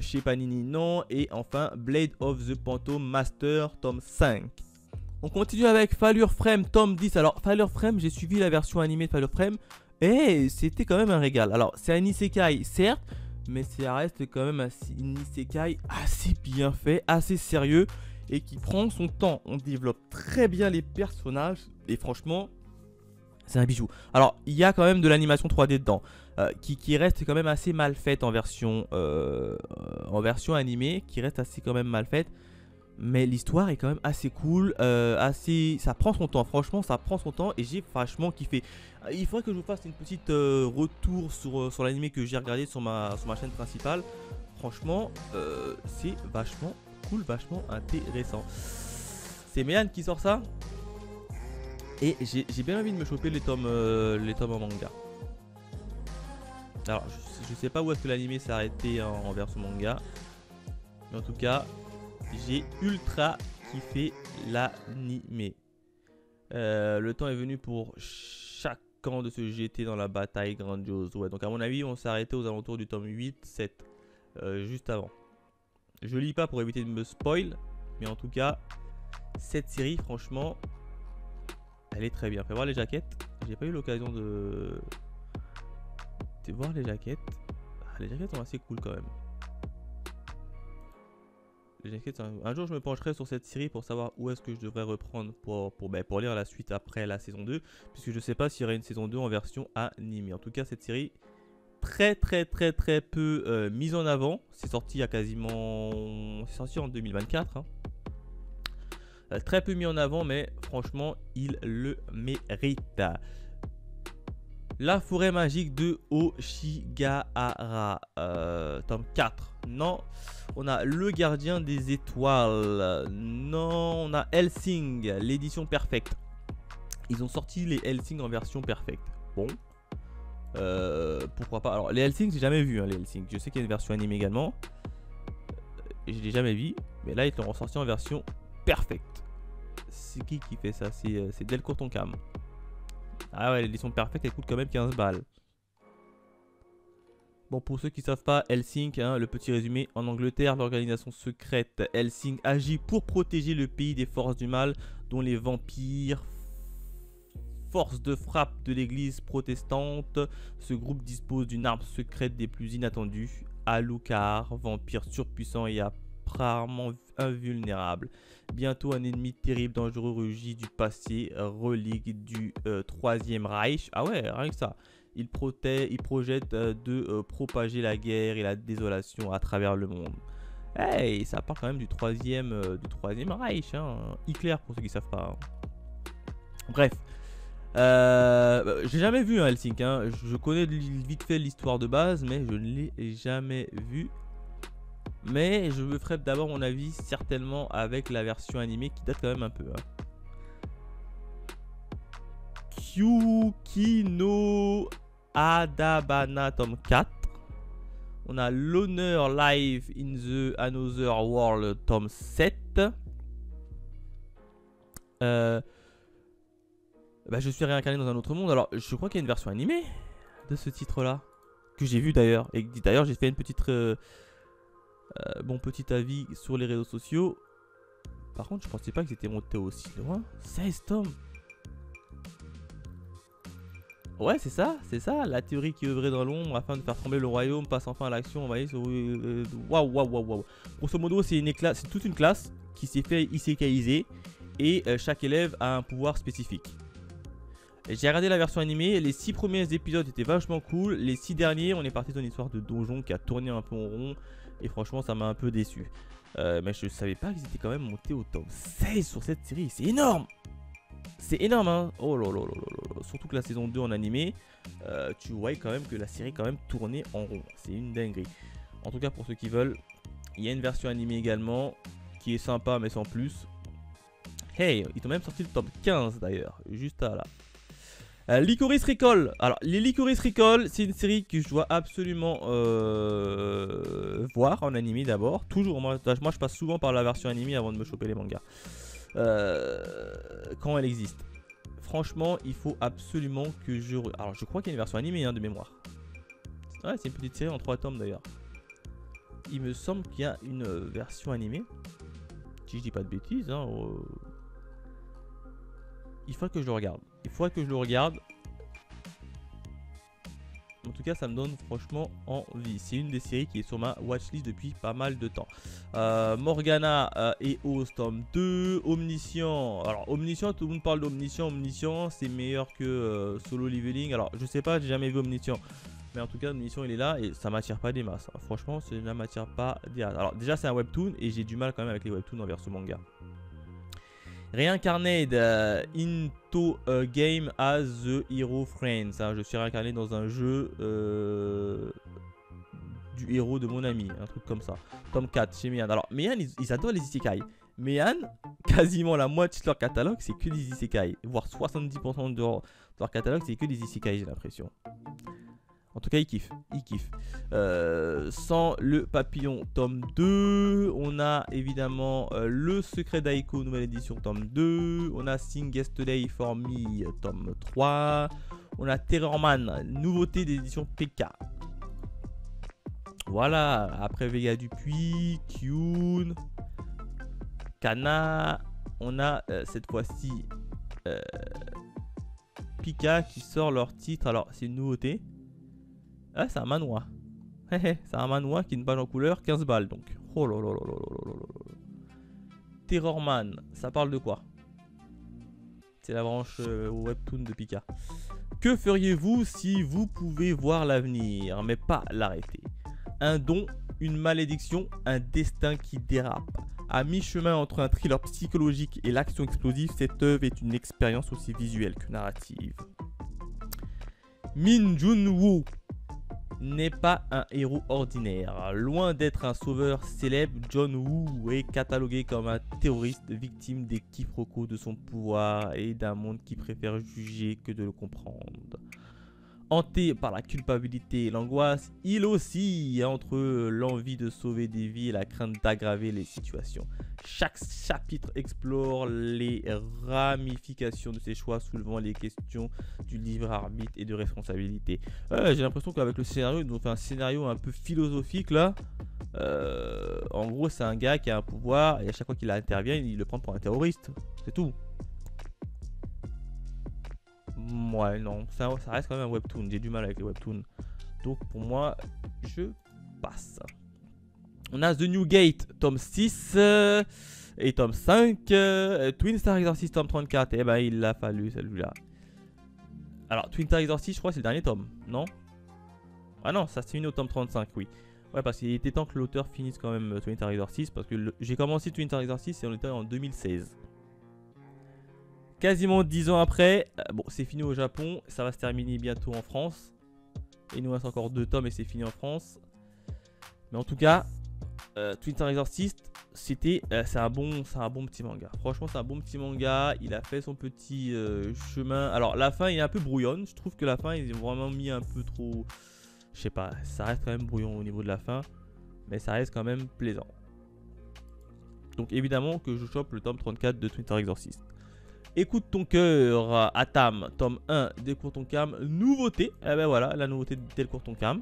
chez Panini non. Et enfin Blade of the Phantom Master tome 5. On continue avec Fallure Frame tome 10. Alors Fallure Frame, j'ai suivi la version animée de Fallure Frame et c'était quand même un régal. Alors c'est un isekai certes, mais ça reste quand même un isekai assez bien fait, assez sérieux et qui prend son temps. On développe très bien les personnages et franchement c'est un bijou. Alors il y a quand même de l'animation 3D dedans qui reste quand même assez mal faite en version animée, qui reste assez quand même mal faite. Mais l'histoire est quand même assez cool, ça prend son temps, franchement ça prend son temps et j'ai vachement kiffé. Il faudrait que je vous fasse une petite retour sur l'anime que j'ai regardé sur ma chaîne principale. Franchement, c'est vachement cool, vachement intéressant. C'est Méan qui sort ça. Et j'ai bien envie de me choper les tomes en manga. Alors je sais pas où est-ce que l'anime s'est arrêté en version manga. Mais en tout cas... j'ai ultra kiffé l'animé. Le temps est venu pour chacun de se jeter dans la bataille grandiose. Ouais, donc à mon avis, on s'est arrêté aux alentours du tome 8-7. Juste avant. Je lis pas pour éviter de me spoil. Mais en tout cas, cette série, franchement, elle est très bien. Fais voir les jaquettes. J'ai pas eu l'occasion de voir les jaquettes. Les jaquettes sont assez cool quand même. Un jour je me pencherai sur cette série pour savoir où est-ce que je devrais reprendre pour lire la suite après la saison 2, puisque je sais pas s'il y aurait une saison 2 en version animée. En tout cas cette série très peu mise en avant. C'est sorti il y a quasiment... c'est sorti en 2024 hein. Très peu mis en avant, mais franchement il le mérite. La forêt magique de Oshigahara, tome 4. Non. On a Le Gardien des Étoiles. Non. On a Hellsing, l'édition perfecte. Ils ont sorti les Hellsing en version perfecte. Bon. Pourquoi pas. Alors, les Hellsing, j'ai jamais vu, hein, les Hellsing. Je sais qu'il y a une version animée également. Je l'ai jamais vu. Mais là, ils l'ont ressorti en version perfecte. C'est qui fait ça? C'est Delcourt Tonkam. Ah ouais, l'édition perfecte, elle coûte quand même 15 balles. Bon, pour ceux qui ne savent pas, Hellsing, hein, le petit résumé, en Angleterre, l'organisation secrète Hellsing agit pour protéger le pays des forces du mal, dont les vampires, force de frappe de l'église protestante. Ce groupe dispose d'une arme secrète des plus inattendues, Alucard, vampire surpuissant et rarement invulnérable. Bientôt un ennemi terrible, dangereux, rugit du passé, relique du 3e Reich. Ah ouais, rien que ça. Il projette de propager la guerre et la désolation à travers le monde. Hey, ça parle quand même du 3e Reich. Hein. Hitler, pour ceux qui ne savent pas. Hein. Bref. J'ai jamais vu un Hellsing. Hein. Je connais vite fait l'histoire de base, mais je ne l'ai jamais vu. Mais je me ferai d'abord mon avis certainement avec la version animée qui date quand même un peu. Hein. Kyukino Adabana tome 4. On a l'honneur live in the Another World tome 7. Bah, je suis réincarné dans un autre monde. Alors, je crois qu'il y a une version animée de ce titre-là. Que j'ai vu d'ailleurs. Et d'ailleurs, j'ai fait une petite... bon petit avis sur les réseaux sociaux. Par contre, je pensais pas qu'ils étaient montés aussi loin. 16 tomes. Ouais, c'est ça. La théorie qui œuvrait dans l'ombre afin de faire trembler le royaume passe enfin à l'action. Vous voyez, waouh, waouh, waouh, waouh. Grosso modo, c'est toute une classe qui s'est fait isekaiser. Et chaque élève a un pouvoir spécifique. J'ai regardé la version animée, les 6 premiers épisodes étaient vachement cool. Les 6 derniers, on est parti dans une histoire de donjon qui a tourné un peu en rond. Et franchement, ça m'a un peu déçu. Mais je savais pas qu'ils étaient quand même montés au tome 16 sur cette série. C'est énorme! C'est énorme, hein! Oh là là là là là. Surtout que la saison 2 en animé, tu vois quand même que la série quand même tournait en rond. C'est une dinguerie. En tout cas, pour ceux qui veulent, il y a une version animée également qui est sympa mais sans plus. Hey, ils ont même sorti le tome 15 d'ailleurs, juste à là. Licorice Recall. Alors, les Licorice Recall, c'est une série que je dois absolument voir en animé d'abord. Toujours, moi, je passe souvent par la version animée avant de me choper les mangas. Quand elle existe. Franchement, il faut absolument que je... Alors, je crois qu'il y a une version animée hein, de mémoire. Ouais, c'est une petite série en 3 tomes d'ailleurs. Il me semble qu'il y a une version animée. Si je dis pas de bêtises, hein, il faudrait que je le regarde. En tout cas, ça me donne franchement envie. C'est une des séries qui est sur ma watchlist depuis pas mal de temps. Morgana et Oz, tome 2. Omniscient. Alors, Omniscient, tout le monde parle d'Omniscient. Omniscient, c'est meilleur que Solo Leveling. Alors, je sais pas, j'ai jamais vu Omniscient. Mais en tout cas, Omniscient, il est là et ça m'attire pas des masses. Franchement, ça ne m'attire pas des masses. Alors, déjà, c'est un webtoon et j'ai du mal quand même avec les webtoons envers ce manga. Reincarned into a game as the hero friends. Hein, je suis réincarné dans un jeu du héros de mon ami. Un truc comme ça. Tome 4 chez Meian. Alors, Meian, ils adorent les isekai. Meian, quasiment la moitié de leur catalogue, c'est que des isekai. Voire 70% de leur catalogue, c'est que des isekai, j'ai l'impression. En tout cas, il kiffe. Sans le papillon, tome 2. On a évidemment le secret d'Aiko, nouvelle édition, tome 2. On a Sing Yesterday for Me, tome 3. On a Terrorman, nouveauté d'édition PK. Voilà. Après Vega Dupuis, Kyun, Kana. On a cette fois-ci Pika qui sort leur titre. Alors, c'est une nouveauté. Ah, c'est un manoir. C'est un manoir qui est une page en couleur, 15 balles donc. Oh là là là là là là là. Terrorman, ça parle de quoi? C'est la branche webtoon de Pika. Que feriez-vous si vous pouvez voir l'avenir, mais pas l'arrêter? Un don, une malédiction, un destin qui dérape. À mi-chemin entre un thriller psychologique et l'action explosive, cette œuvre est une expérience aussi visuelle que narrative. Min Jun-woo n'est pas un héros ordinaire. Loin d'être un sauveur célèbre, John Woo est catalogué comme un terroriste victime des quiproquos de son pouvoir et d'un monde qui préfère juger que de le comprendre. Hanté par la culpabilité et l'angoisse, il oscille entre l'envie de sauver des vies et la crainte d'aggraver les situations. Chaque chapitre explore les ramifications de ses choix, soulevant les questions du libre arbitre et de responsabilité. J'ai l'impression qu'avec le scénario, ils nous fait un scénario un peu philosophique là. En gros, c'est un gars qui a un pouvoir et à chaque fois qu'il intervient, il le prend pour un terroriste. C'est tout. Ouais, non, ça reste quand même un webtoon. J'ai du mal avec les webtoons. Donc pour moi, je passe. On a The New Gate, tome 6 et tome 5. Twin Star Exorcist, tome 34. Eh ben, il l'a fallu celui-là. Alors, Twin Star Exorcist, je crois que c'est le dernier tome, non? Ah non, ça se finit au tome 35, oui. Ouais, parce qu'il était temps que l'auteur finisse quand même Twin Star Exorcist. Parce que j'ai commencé Twin Star Exorcist et on était en 2016. Quasiment 10 ans après, bon, c'est fini au Japon, ça va se terminer bientôt en France. Et il nous reste encore 2 tomes et c'est fini en France. Mais en tout cas, Twin Star Exorcist, c'est un bon petit manga. Franchement, c'est un bon petit manga. Il a fait son petit chemin. Alors, la fin, il est un peu brouillonne. Je trouve que la fin, ils ont vraiment mis un peu trop... Je sais pas, ça reste quand même brouillon au niveau de la fin. Mais ça reste quand même plaisant. Donc, évidemment que je chope le tome 34 de Twin Star Exorcist. Écoute ton cœur, Atam, tome 1, Delcourt ton cam, nouveauté. Eh ben voilà, la nouveauté de Delcourt ton cam.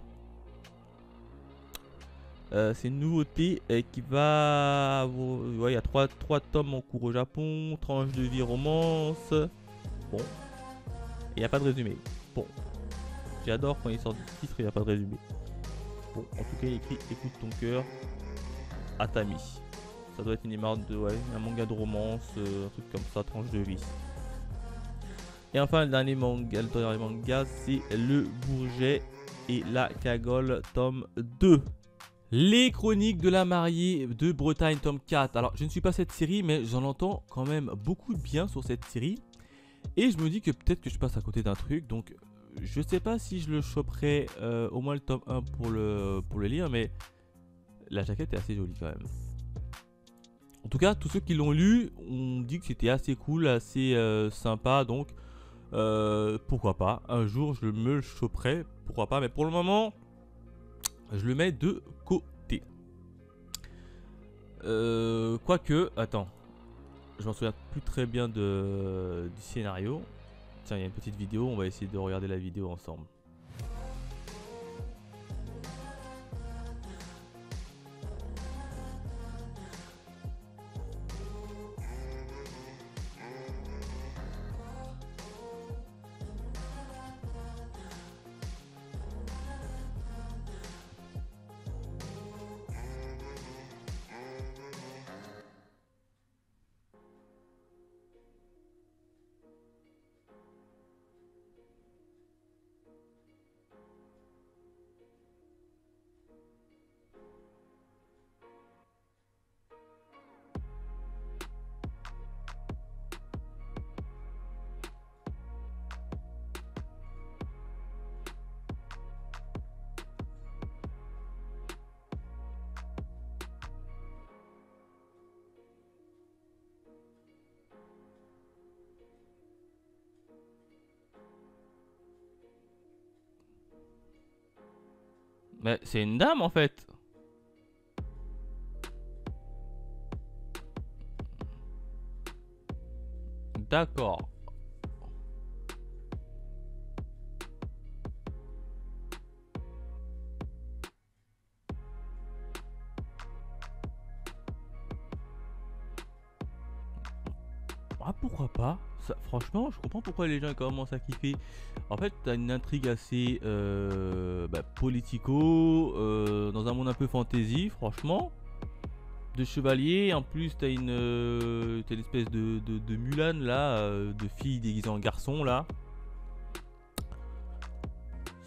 C'est une nouveauté qui va... Ouais, il y a 3 tomes en cours au Japon, tranche de vie romance. Bon. Il n'y a pas de résumé. Bon. J'adore quand il sort du titre, il n'y a pas de résumé. Bon, en tout cas, il écrit Écoute ton cœur, Atami. Ça doit être une image de... Ouais, un manga de romance, un truc comme ça, tranche de vie. Et enfin, le dernier manga, c'est Le Bourget et la Cagole, tome 2. Les Chroniques de la Mariée de Bretagne, tome 4. Alors, je ne suis pas cette série, mais j'en entends quand même beaucoup de bien sur cette série. Et je me dis que peut-être que je passe à côté d'un truc. Donc, je sais pas si je le choperai au moins le tome 1 pour le lire, mais la jaquette est assez jolie quand même. En tout cas, tous ceux qui l'ont lu ont dit que c'était assez cool, assez sympa. Donc, pourquoi pas. Un jour, je me le choperai. Pourquoi pas. Mais pour le moment... je le mets de côté. Quoique, attends. Je m'en souviens plus très bien du scénario. Tiens, il y a une petite vidéo. On va essayer de regarder la vidéo ensemble. Mais c'est une dame en fait. D'accord. Ah, pourquoi pas ça, franchement, je comprends pourquoi les gens commencent à kiffer. En fait, t'as une intrigue assez politico, dans un monde un peu fantasy, franchement. De chevalier, en plus t'as une espèce de Mulan là, de fille déguisée en garçon là.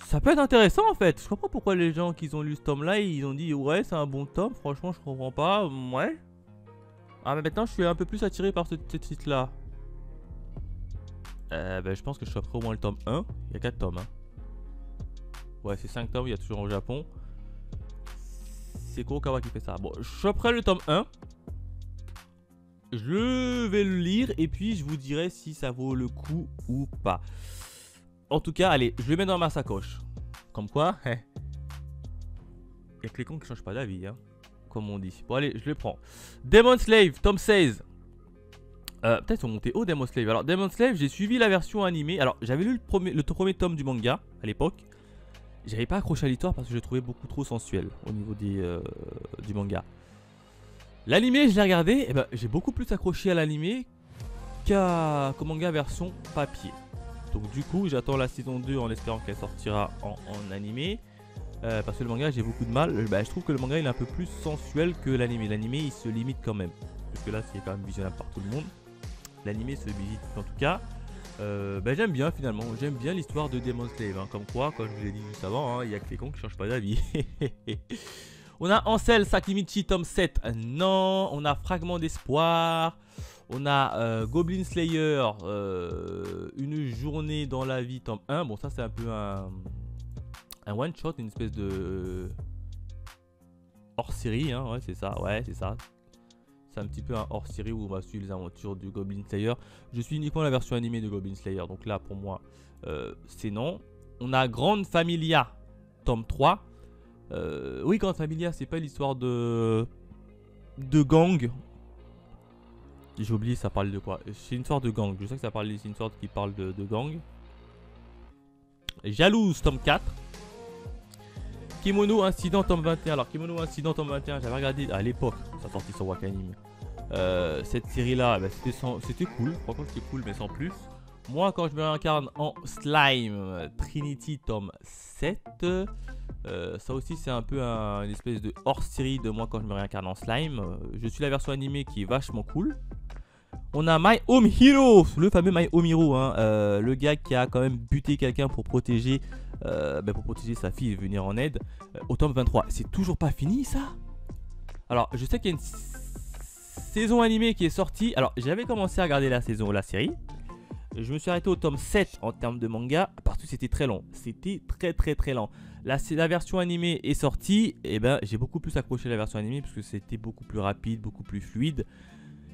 Ça peut être intéressant en fait. Je comprends pourquoi les gens qui ont lu ce tome là, ils ont dit ouais c'est un bon tome, franchement je comprends pas, ouais. Ah mais maintenant je suis un peu plus attiré par ce titre là. Je pense que je choperai au moins le tome 1. Il y a 4 tomes. Hein. Ouais, c'est 5 tomes, il y a toujours au Japon. C'est Kurokawa qui fait ça. Bon, je choperai le tome 1. Je vais le lire et puis je vous dirai si ça vaut le coup ou pas. En tout cas, allez, je le mets dans ma sacoche. Comme quoi, il y a que les cons qui changent pas d'avis, hein, comme on dit. Bon, allez, je le prends. Demon Slave, tome 16. Peut-être ils sont montés haut Demon Slave. Alors Demon Slave, j'ai suivi la version animée. Alors j'avais lu le premier tome du manga à l'époque. J'avais pas accroché à l'histoire parce que je le trouvais beaucoup trop sensuel au niveau du manga. L'animé, je l'ai regardé, et j'ai beaucoup plus accroché à l'animé qu'au manga version papier. Donc du coup, j'attends la saison 2 en espérant qu'elle sortira en animé. Parce que le manga, j'ai beaucoup de mal. Je trouve que le manga il est un peu plus sensuel que l'animé. L'animé, il se limite quand même. Parce que là, c'est quand même visionnable par tout le monde. L'animé se visite en tout cas. J'aime bien finalement, j'aime bien l'histoire de Demon Slave. Hein. Comme quoi, comme je vous l'ai dit juste avant, il n'y a que les cons qui changent pas d'avis. On a Ansel Sakimichi tome 7. Non, on a Fragment d'espoir. On a Goblin Slayer, une journée dans la vie tome 1. Bon, ça c'est un peu un one shot, une espèce de hors série. Hein. Ouais, c'est ça, ouais, c'est ça. C'est un petit peu un hors-série où on va suivre les aventures du Goblin Slayer. Je suis uniquement la version animée de Goblin Slayer. Donc là, pour moi, c'est non. On a Grande Familia, tome 3. Oui, Grande Familia, c'est pas l'histoire de gang. J'ai oublié ça parle de quoi. C'est une sorte de gang. Je sais que ça parle, c'est une sorte qui parle de gang. Jalouse, tome 4. Kimono Incident, tome 21. Alors, Kimono Incident, tome 21, j'avais regardé à l'époque, ça sortit sur Wakanim. Cette série-là, bah, c'était cool. Franchement, c'était cool, mais sans plus. Moi, quand je me réincarne en Slime, Trinity, tome 7. Ça aussi, c'est un peu une espèce de hors-série de moi quand je me réincarne en Slime. Je suis la version animée qui est vachement cool. On a My Home Hero, le fameux My Home Hero, hein, le gars qui a quand même buté quelqu'un pour protéger sa fille et venir en aide. Au tome 23, c'est toujours pas fini ça? Alors, je sais qu'il y a une saison animée qui est sortie. Alors, j'avais commencé à regarder la série. Je me suis arrêté au tome 7 en termes de manga parce que c'était très long. C'était très lent. Là, la version animée est sortie. Et ben, j'ai beaucoup plus accroché à la version animée parce que c'était beaucoup plus rapide, beaucoup plus fluide.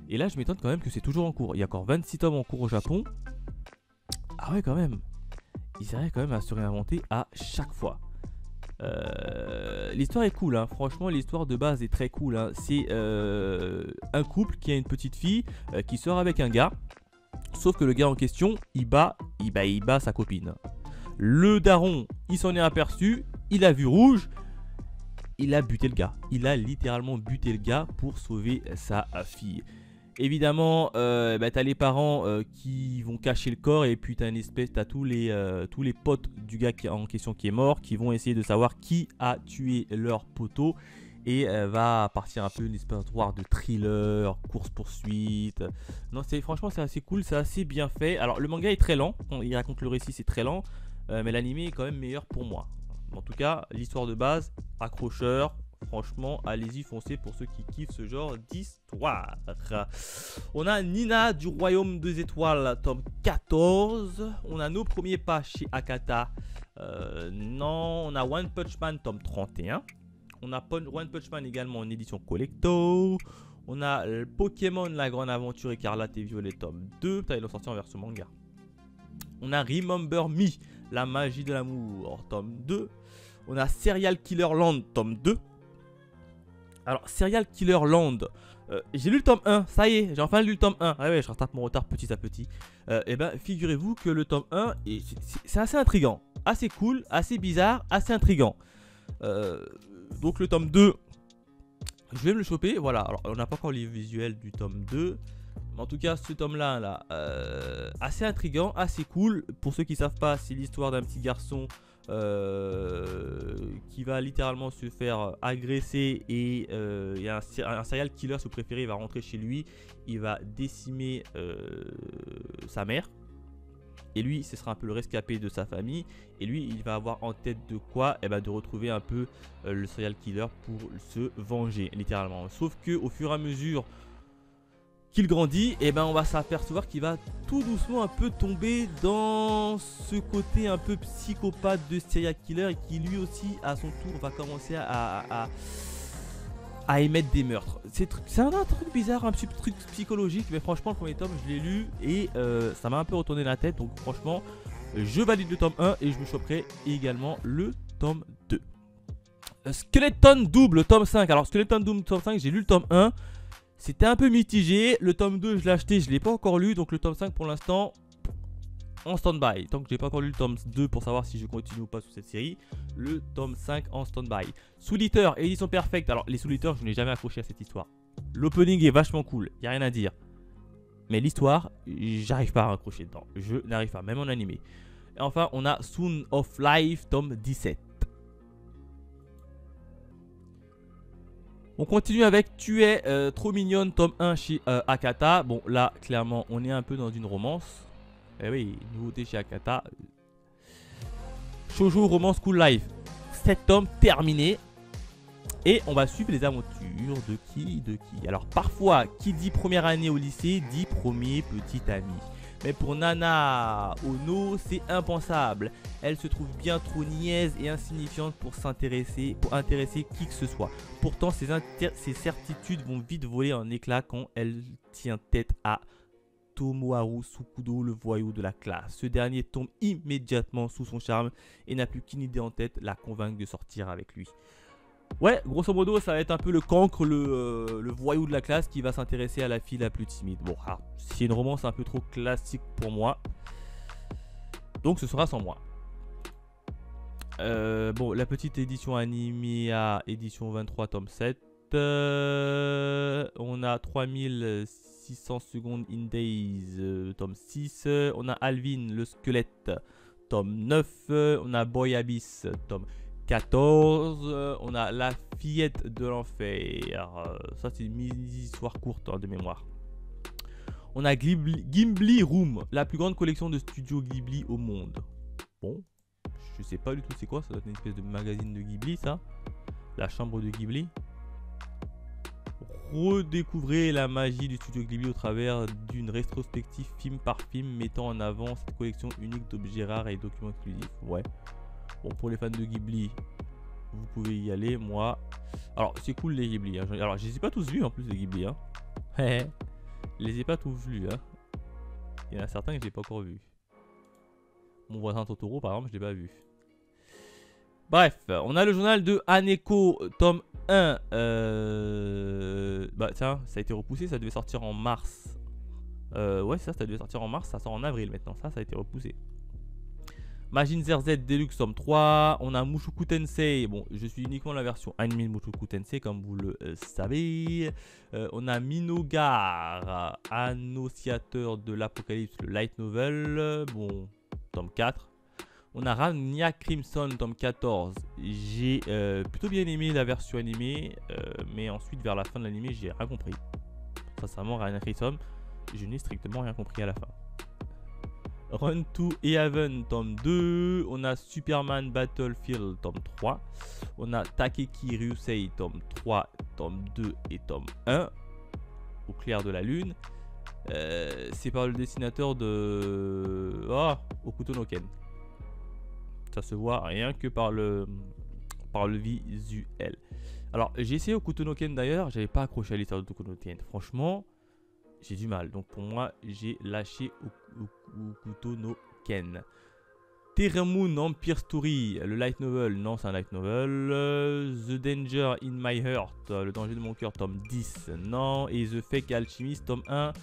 Et là, je m'étonne quand même que c'est toujours en cours. Il y a encore 26 tomes en cours au Japon. Ah ouais, quand même. Ils arrivent quand même à se réinventer à chaque fois. L'histoire est cool, hein. Franchement, l'histoire de base est très cool, hein. C'est un couple qui a une petite fille qui sort avec un gars. Sauf que le gars en question, il bat sa copine. Le daron, il s'en est aperçu, il a vu rouge, il a buté le gars. Il a littéralement buté le gars pour sauver sa fille. Évidemment, t'as les parents qui vont cacher le corps et puis t'as tous les potes du gars en question qui est mort qui vont essayer de savoir qui a tué leur poteau et va partir un peu une espèce de thriller, course-poursuite. Non, franchement c'est assez cool, c'est assez bien fait. Alors le manga est très lent, il raconte le récit, c'est très lent, mais l'anime est quand même meilleur pour moi. En tout cas, l'histoire de base, accrocheur. Franchement, allez-y, foncez pour ceux qui kiffent ce genre d'histoire. On a Nina du Royaume des Étoiles, tome 14. On a nos premiers pas chez Akata. Non, on a One Punch Man, tome 31. On a One Punch Man également en édition collector. On a Pokémon, la grande aventure écarlate et violet, tome 2. Putain, ils l'ont sorti en version manga. On a Remember Me, la magie de l'amour, tome 2. On a Serial Killer Land, tome 2. Alors, Serial Killer Land, j'ai lu le tome 1, ça y est, j'ai enfin lu le tome 1. Ah ouais, je rattrape mon retard petit à petit. Et ben, figurez-vous que le tome 1, c'est assez intriguant, assez cool, assez bizarre, assez intriguant. Donc le tome 2, je vais me le choper, voilà. Alors, on n'a pas encore les visuels du tome 2. Mais en tout cas, ce tome-là, assez intriguant, assez cool. Pour ceux qui ne savent pas, c'est l'histoire d'un petit garçon qui va littéralement se faire agresser et il y a un serial killer, si vous préférez, il va rentrer chez lui, il va décimer sa mère et lui ce sera un peu le rescapé de sa famille et lui il va avoir en tête de quoi, de retrouver un peu le serial killer pour se venger littéralement. Sauf que au fur et à mesure qu'il grandit, on va s'apercevoir qu'il va tout doucement un peu tomber dans ce côté un peu psychopathe de serial killer et qui lui aussi à son tour va commencer à émettre des meurtres. C'est un truc bizarre, un petit truc psychologique, mais franchement le premier tome je l'ai lu et ça m'a un peu retourné la tête, donc franchement je valide le tome 1 et je me choperai également le tome 2. Skeleton Double, tome 5. Alors Skeleton Double, tome 5, j'ai lu le tome 1. C'était un peu mitigé. Le tome 2, je l'ai acheté, je ne l'ai pas encore lu. Donc le tome 5, pour l'instant, en stand-by. Tant que je n'ai pas encore lu le tome 2 pour savoir si je continue ou pas sur cette série. Le tome 5 en stand-by. Soul Eater, édition perfecte. Alors, les Soul Eater, je n'ai jamais accroché à cette histoire. L'opening est vachement cool, il n'y a rien à dire. Mais l'histoire, j'arrive pas à accrocher dedans. Je n'arrive pas, même en animé. Et enfin, on a Soon of Life, tome 17. On continue avec Tu es trop mignonne, tome 1 chez Akata. Bon, là, clairement, on est un peu dans une romance. Eh oui, nouveauté chez Akata. Shoujo Romance School Life. 7 tomes terminés. Et on va suivre les aventures de qui? Alors, parfois, qui dit première année au lycée, dit premier petit ami. Mais pour Nana Ono, c'est impensable. Elle se trouve bien trop niaise et insignifiante pour intéresser qui que ce soit. Pourtant, ses certitudes vont vite voler en éclats quand elle tient tête à Tomoharu Sukudo, le voyou de la classe. Ce dernier tombe immédiatement sous son charme et n'a plus qu'une idée en tête, la convaincre de sortir avec lui. Ouais, grosso modo, ça va être un peu le cancre, le voyou de la classe qui va s'intéresser à la fille la plus timide. Bon, c'est une romance un peu trop classique pour moi. Donc ce sera sans moi. Bon, la petite édition animée à édition 23, tome 7. On a 3600 secondes in days, tome 6. On a Alvin le squelette, tome 9. On a Boy Abyss, tome 14. On a La fillette de l'enfer. Ça, c'est une mini-histoire courte de mémoire. On a Ghibli Room, la plus grande collection de studios Ghibli au monde. Bon, je sais pas du tout c'est quoi, ça doit être une espèce de magazine de Ghibli, ça. La chambre de Ghibli. Redécouvrez la magie du studio Ghibli au travers d'une rétrospective film par film mettant en avant cette collection unique d'objets rares et documents exclusifs. Ouais. Bon, pour les fans de Ghibli, vous pouvez y aller. Moi, alors c'est cool les Ghibli. Hein. Alors, je les ai pas tous vus en plus les Ghibli. Hein. Je les ai pas tous lus. Hein. Il y en a certains que j'ai pas encore vus. Mon voisin Totoro, par exemple, je l'ai pas vu. Bref, on a le journal de Haneko, tome 1. Bah tiens, ça a été repoussé, ça devait sortir en mars. Ouais, ça devait sortir en mars, ça sort en avril maintenant. Ça a été repoussé. Mazinger Z Deluxe tome 3. On a Mushoku Tensei. Bon, je suis uniquement la version animée de Mushoku Tensei, comme vous le savez. On a Minogar, annonciateur de l'apocalypse, le light novel. Bon, tome 4. On a Rania Crimson, tome 14. J'ai plutôt bien aimé la version animée, mais ensuite, vers la fin de l'animé, j'ai rien compris. Sincèrement, Rania Crimson, je n'ai strictement rien compris à la fin. Run to Heaven, tome 2. On a Superman Battlefield, tome 3. On a Takeki Ryusei, tome 3, tome 2 et tome 1. Au clair de la lune. C'est par le dessinateur de... Oh, Hokuto no Ken. Ça se voit rien que par le visuel. Alors, j'ai essayé Hokuto no Ken d'ailleurs. J'avais pas accroché à l'histoire de Hokuto no Ken. Franchement, j'ai du mal. Donc, pour moi, j'ai lâché Hokuto no Ken. Terramoon Empire Story, le light novel. Non, c'est un light novel. The Danger in My Heart, le danger de mon cœur, tome 10. Non. Et The Fake Alchemist, tome 1.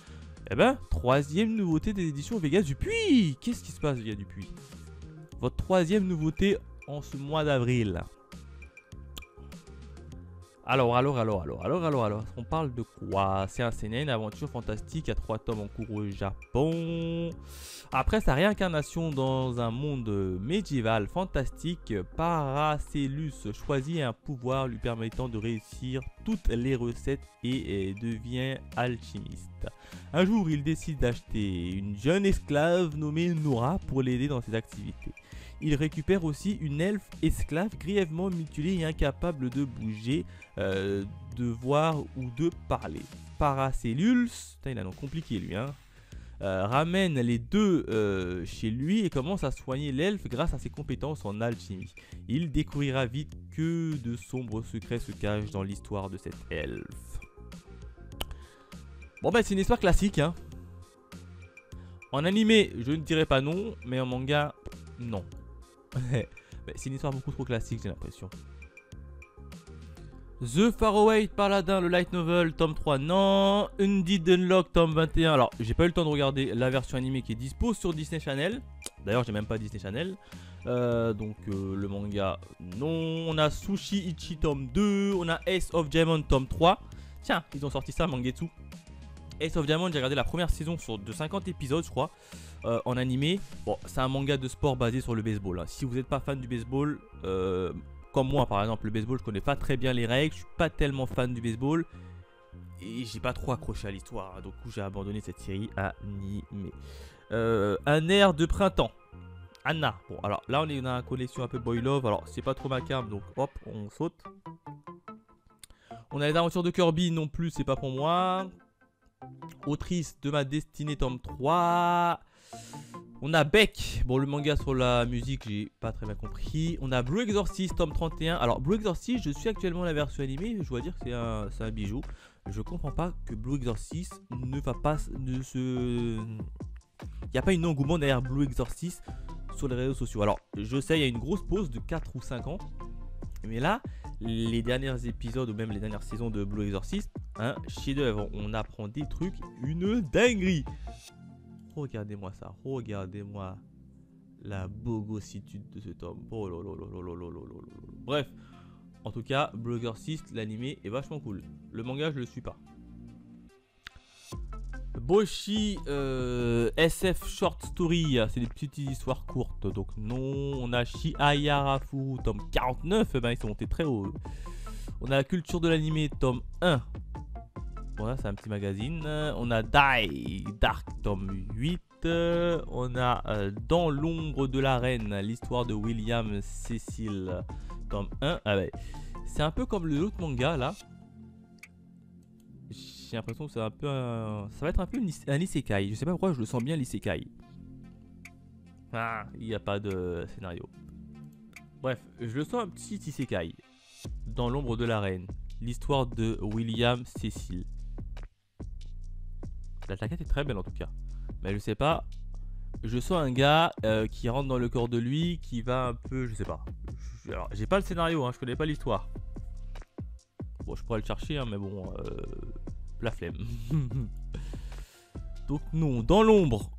Eh ben, troisième nouveauté des éditions Vegas Dupuis. Qu'est-ce qui se passe, Vegas Dupuis? Votre troisième nouveauté en ce mois d'avril. Alors, on parle de quoi? C'est un seinen, une aventure fantastique à 3 tomes en cours au Japon. Après sa réincarnation dans un monde médiéval fantastique, Paracellus choisit un pouvoir lui permettant de réussir toutes les recettes et devient alchimiste. Un jour, il décide d'acheter une jeune esclave nommée Nora pour l'aider dans ses activités. Il récupère aussi une elfe esclave grièvement mutilée et incapable de bouger, de voir ou de parler. Paracellus, il a un nom compliqué lui, hein, ramène les deux chez lui et commence à soigner l'elfe grâce à ses compétences en alchimie. Il découvrira vite que de sombres secrets se cachent dans l'histoire de cette elfe. Bon ben c'est une histoire classique, hein. En animé, je ne dirais pas non, mais en manga, non. C'est une histoire beaucoup trop classique, j'ai l'impression. The Faraway Paladin, le light novel, tome 3, non. Undead Unlock, tome 21. Alors, j'ai pas eu le temps de regarder la version animée qui est dispo sur Disney Channel. D'ailleurs, j'ai même pas Disney Channel. Le manga, non. On a Sushi Ichi, tome 2. On a Ace of Diamond, tome 3. Tiens, ils ont sorti ça, Mangetsu. Ace of Diamond, j'ai regardé la première saison de 50 épisodes, je crois. En animé. Bon, c'est un manga de sport basé sur le baseball. Hein. Si vous n'êtes pas fan du baseball, comme moi par exemple, le baseball, je connais pas très bien les règles. Je suis pas tellement fan du baseball. Et j'ai pas trop accroché à l'histoire. Hein. Donc j'ai abandonné cette série animée. Un air de printemps. Anna. Bon, alors là on est dans la collection un peu boy love. Alors c'est pas trop ma cam, donc hop, on saute. On a les aventures de Kirby, non plus, c'est pas pour moi. Autrice de ma destinée, tome 3. On a Beck, bon le manga sur la musique j'ai pas très bien compris. On a Blue Exorcist, tome 31. Alors Blue Exorcist, je suis actuellement la version animée, je dois dire que c'est un bijou. Je comprends pas que Blue Exorcist ne va pas, il n'y a pas une engouement derrière Blue Exorcist sur les réseaux sociaux. Alors je sais, il y a une grosse pause de 4 ou 5 ans. Mais là, les derniers épisodes ou même les dernières saisons de Blue Exorcist, un chef-d'œuvre. On apprend des trucs, une dinguerie. Regardez-moi ça, regardez-moi la bogossitude de cet homme. Oh là là là là là là là là là. Bref, en tout cas, Blue Exorcist, l'animé est vachement cool. Le manga, je le suis pas. Boshi SF Short Story, c'est des petites histoires courtes. Donc non, on a Shiayarafuru, tome 49, ben, ils sont montés très haut. On a la culture de l'animé, tome 1. Voilà, c'est un petit magazine. On a Die Dark, tome 8. On a Dans l'ombre de la reine, l'histoire de William Cecil, tome 1. Ah ouais. C'est un peu comme l'autre manga là. J'ai l'impression que c'est un peu ça va être un peu un isekai. Je sais pas pourquoi je le sens bien l'isekai. Ah, il n'y a pas de scénario. Bref, je le sens un petit isekai. Dans l'ombre de la reine, l'histoire de William Cecil. La jaquette est très belle en tout cas. Mais je sais pas. Je sens un gars qui rentre dans le corps de lui, qui va un peu, je sais pas. Alors, j'ai pas le scénario, hein, je connais pas l'histoire. Bon, je pourrais le chercher, hein, mais bon, la flemme. Donc non, dans l'ombre.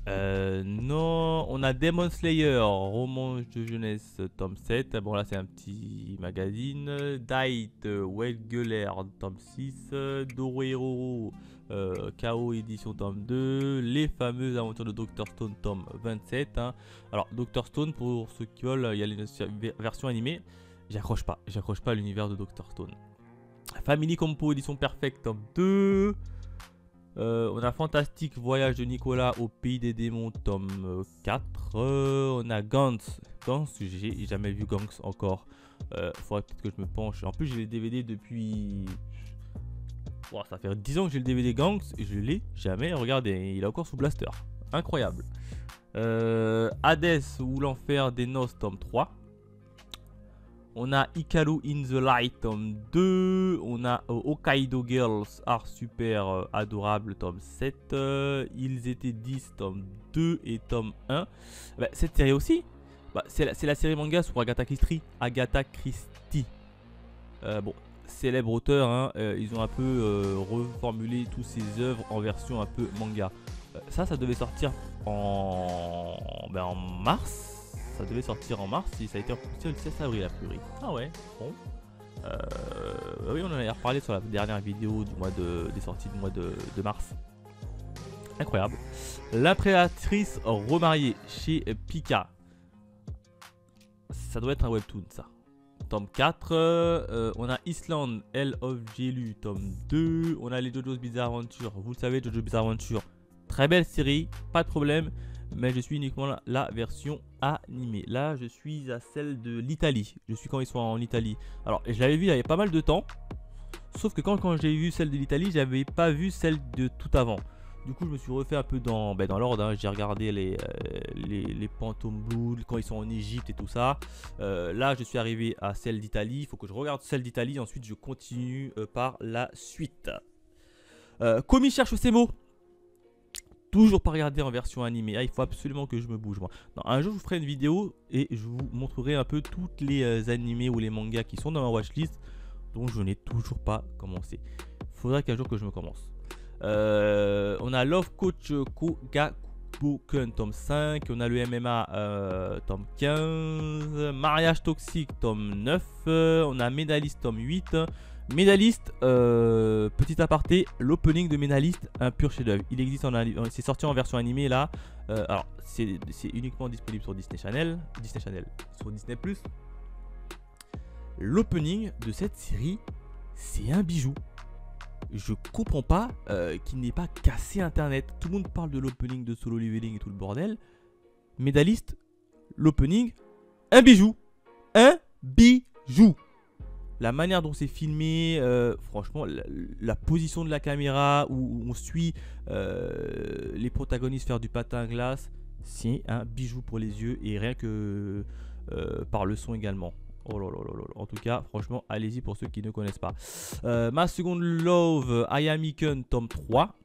Non, on a Demon Slayer, roman de jeunesse, tome 7. Bon là c'est un petit magazine. Date, Welgeler, tome 6. Dorohiro, KO édition tome 2. Les fameuses aventures de Dr Stone, tome 27. Hein. Alors Dr Stone, pour ceux qui veulent, il y a les versions animées. J'accroche pas à l'univers de Dr Stone. Family Compo édition Perfect, tome 2. On a Fantastique Voyage de Nicolas au Pays des Démons, tome 4. On a Gantz. Gantz, j'ai jamais vu Gantz encore. Faudrait peut-être que je me penche. En plus, j'ai les DVD depuis. Wow, ça fait 10 ans que j'ai le DVD Gantz et je l'ai jamais regardé. Il est encore sous blaster. Incroyable. Hades ou l'enfer des noces, tome 3. On a Hikaru in the Light, tome 2. On a Hokkaido Girls, art super adorable, tome 7. Ils étaient 10, tome 2 et tome 1. Bah, cette série aussi, bah, c'est la série manga sur Agatha Christie. Bon, célèbre auteur, hein, ils ont un peu reformulé tous ses œuvres en version un peu manga. Ça devait sortir en mars. Ça devait sortir en mars et ça a été repoussé le 16 avril a priori. Ah ouais, bon. Oui, on en a reparlé sur la dernière vidéo du mois des sorties du mois de mars. Incroyable. L'impératrice remariée chez Pika. Ça doit être un webtoon ça. Tome 4. On a Island, Hell of Jelu, tome 2. On a les JoJo's Bizarre Adventure. Vous le savez, JoJo's Bizarre Adventure. Très belle série, pas de problème. Mais je suis uniquement la version animée. Là, je suis à celle de l'Italie. Je suis quand ils sont en Italie. Alors, je l'avais vu il y avait pas mal de temps. Sauf que quand j'ai vu celle de l'Italie, j'avais pas vu celle de tout avant. Du coup, je me suis refait un peu dans l'ordre. Hein. J'ai regardé les Phantom Blue quand ils sont en Égypte et tout ça. Là, je suis arrivé à celle d'Italie. Il faut que je regarde celle d'Italie. Ensuite, je continue par la suite. Komi cherche ses mots. Toujours pas regarder en version animée. Ah, il faut absolument que je me bouge moi. Non, un jour je vous ferai une vidéo et je vous montrerai un peu toutes les animés ou les mangas qui sont dans ma watchlist dont je n'ai toujours pas commencé. Faudra qu'un jour que je me commence. On a Love Coach Kogakuboken tome 5. On a le MMA tome 15. Mariage toxique tome 9. On a Médaliste tome 8. Médaliste, petit aparté, l'opening de Médaliste, un pur chef-d'œuvre. Il existe c'est sorti en version animée là. Alors c'est uniquement disponible sur Disney Channel, sur Disney+. L'opening de cette série, c'est un bijou. Je comprends pas qu'il n'ait pas cassé Internet. Tout le monde parle de l'opening de Solo Leveling et tout le bordel. Médaliste, l'opening, un bijou, un bijou. La manière dont c'est filmé, franchement, la position de la caméra où on suit les protagonistes faire du patin à glace, c'est un bijou pour les yeux et rien que par le son également. Oh là là là là. En tout cas, franchement, allez-y pour ceux qui ne connaissent pas. Ma seconde love, Ayamiken, tome 3.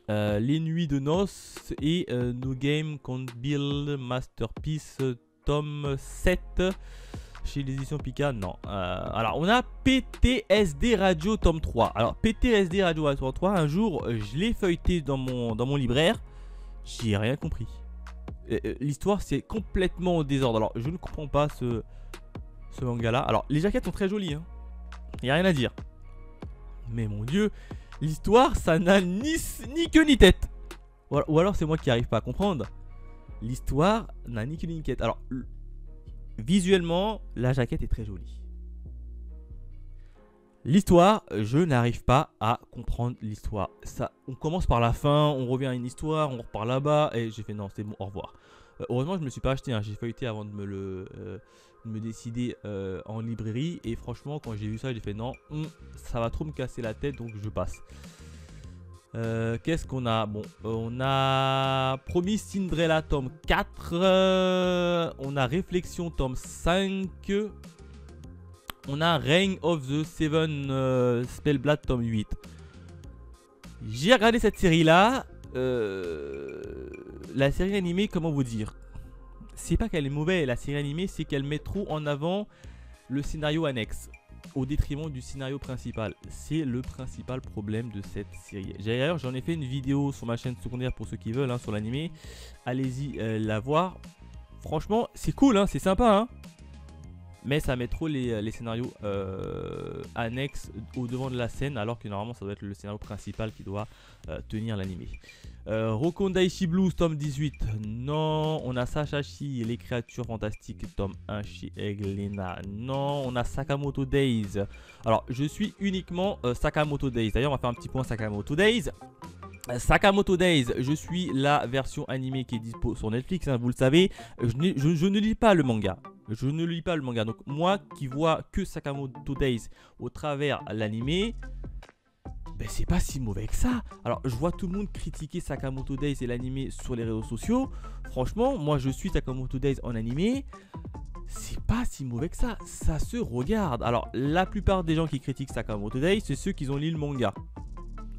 Les nuits de noces et No Game Can't Build Masterpiece, tome 7. Chez les éditions Pika, non. Alors, on a PTSD Radio tome 3. Alors, PTSD Radio tome 3, un jour, je l'ai feuilleté dans mon libraire. J'y ai rien compris. L'histoire, c'est complètement au désordre. Alors, je ne comprends pas ce manga-là. Alors, les jaquettes sont très jolies. Il n'y a rien à dire. Mais mon Dieu, l'histoire, ça n'a ni queue ni tête. Ou alors, c'est moi qui n'arrive pas à comprendre. L'histoire n'a ni queue ni tête. Alors, visuellement, la jaquette est très jolie. L'histoire, je n'arrive pas à comprendre l'histoire. On commence par la fin, on revient à une histoire, on repart là-bas, et j'ai fait non, c'est bon, au revoir. Heureusement, je ne me suis pas acheté, j'ai feuilleté avant de me décider en librairie, et franchement, quand j'ai vu ça, j'ai fait non, ça va trop me casser la tête, donc je passe. Qu'est-ce qu'on a? Bon, on a Promise Cinderella tome 4, on a Réflexion tome 5, on a Reign of the Seven Spellblade tome 8. J'ai regardé cette série là, la série animée, comment vous dire, c'est pas qu'elle est mauvaise la série animée, c'est qu'elle met trop en avant le scénario annexe au détriment du scénario principal. C'est le principal problème de cette série. D'ailleurs, j'en ai fait une vidéo sur ma chaîne secondaire pour ceux qui veulent, sur l'animé. Allez-y la voir. Franchement, c'est cool, c'est sympa. Mais ça met trop les scénarios annexes au devant de la scène, alors que normalement ça doit être le scénario principal qui doit tenir l'animé. Rokondaishi Blues tome 18, non. On a Sachashi et les créatures fantastiques tome 1 chez Eglena, non. On a Sakamoto Days. Alors je suis uniquement Sakamoto Days. D'ailleurs on va faire un petit point Sakamoto Days. Sakamoto Days, je suis la version animée qui est dispo sur Netflix, vous le savez. Je ne lis pas le manga. Je ne lis pas le manga. Donc moi qui vois que Sakamoto Days au travers l'animé, c'est pas si mauvais que ça. Alors je vois tout le monde critiquer Sakamoto Days et l'animé sur les réseaux sociaux. Franchement, moi je suis Sakamoto Days en animé. C'est pas si mauvais que ça. Ça se regarde. Alors la plupart des gens qui critiquent Sakamoto Days, c'est ceux qui ont lu le manga.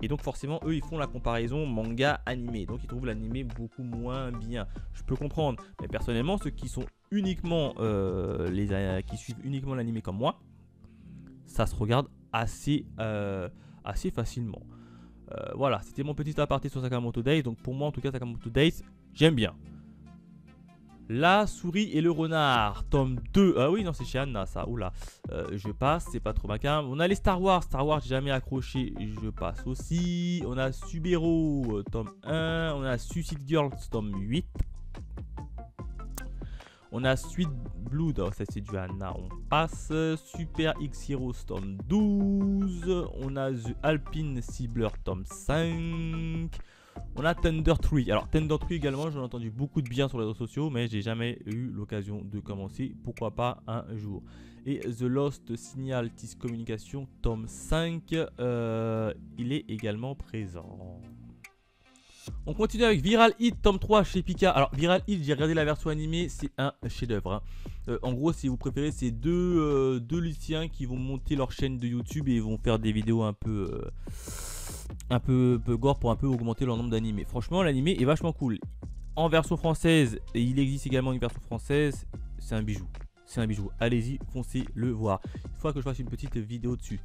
Et donc forcément eux ils font la comparaison manga animé, donc ils trouvent l'animé beaucoup moins bien. Je peux comprendre, mais personnellement ceux qui sont uniquement qui suivent uniquement l'animé comme moi, ça se regarde assez facilement. Voilà, c'était mon petit aparté sur Sakamoto Days. Donc pour moi en tout cas Sakamoto Days, j'aime bien. La souris et le renard, tome 2. Ah oui, non, c'est chez Anna, ça. Oula, je passe, c'est pas trop ma cam. On a les Star Wars. Star Wars, j'ai jamais accroché, je passe aussi. On a Subero, tome 1. On a Suicide Girls, tome 8. On a Sweet Blood, oh, ça c'est du Anna, on passe. Super X Heroes, tome 12. On a The Alpine Seabler, tome 5. On a Thunder Tree. Alors Thunder Tree également, j'en ai entendu beaucoup de bien sur les réseaux sociaux, mais j'ai jamais eu l'occasion de commencer. Pourquoi pas un jour. Et The Lost Signal-Tis Communication, tome 5, il est également présent. On continue avec Viral Hit, tome 3 chez Pika. Alors Viral Hit, j'ai regardé la version animée, c'est un chef-d'œuvre. En gros, si vous préférez, c'est deux lycéens qui vont monter leur chaîne de YouTube et vont faire des vidéos un peu gore pour un peu augmenter leur nombre d'animés. Franchement, l'animé est vachement cool. En version française, et il existe également une version française, c'est un bijou. C'est un bijou. Allez-y, foncez le voir. Il faudra que je fasse une petite vidéo dessus.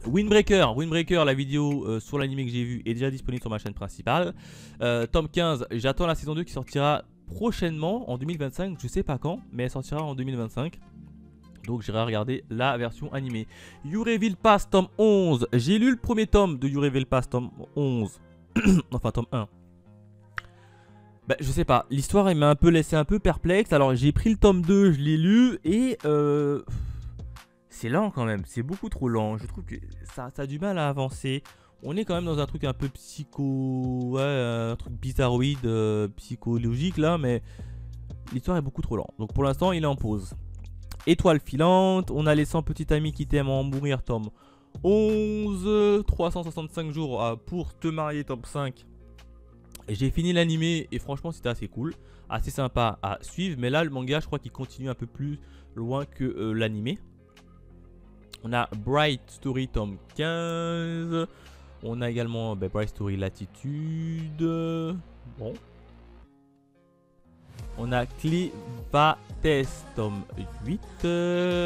Windbreaker, la vidéo sur l'animé que j'ai vu est déjà disponible sur ma chaîne principale. Tome 15, j'attends la saison 2 qui sortira prochainement en 2025. Je sais pas quand, mais elle sortira en 2025. Donc j'irai regarder la version animée. Yureville Pass tome 11. J'ai lu le premier tome de Yureville Pass tome 11. Enfin tome 1. Je sais pas. L'histoire elle m'a un peu laissé un peu perplexe. Alors j'ai pris le tome 2, je l'ai lu. Et c'est lent quand même. C'est beaucoup trop lent. Je trouve que ça a du mal à avancer. On est quand même dans un truc un peu psycho... Ouais, un truc bizarroïde, psychologique là. Mais l'histoire est beaucoup trop lente. Donc pour l'instant il est en pause. Étoile filante, on a les 100 petits amis qui t'aiment en mourir, tome 11, 365 jours pour te marier, tome 5. J'ai fini l'animé et franchement c'était assez cool, assez sympa à suivre. Mais là le manga je crois qu'il continue un peu plus loin que l'animé. On a Bright Story tome 15. On a également Bright Story Latitude. Bon. On a Clévates, tome 8.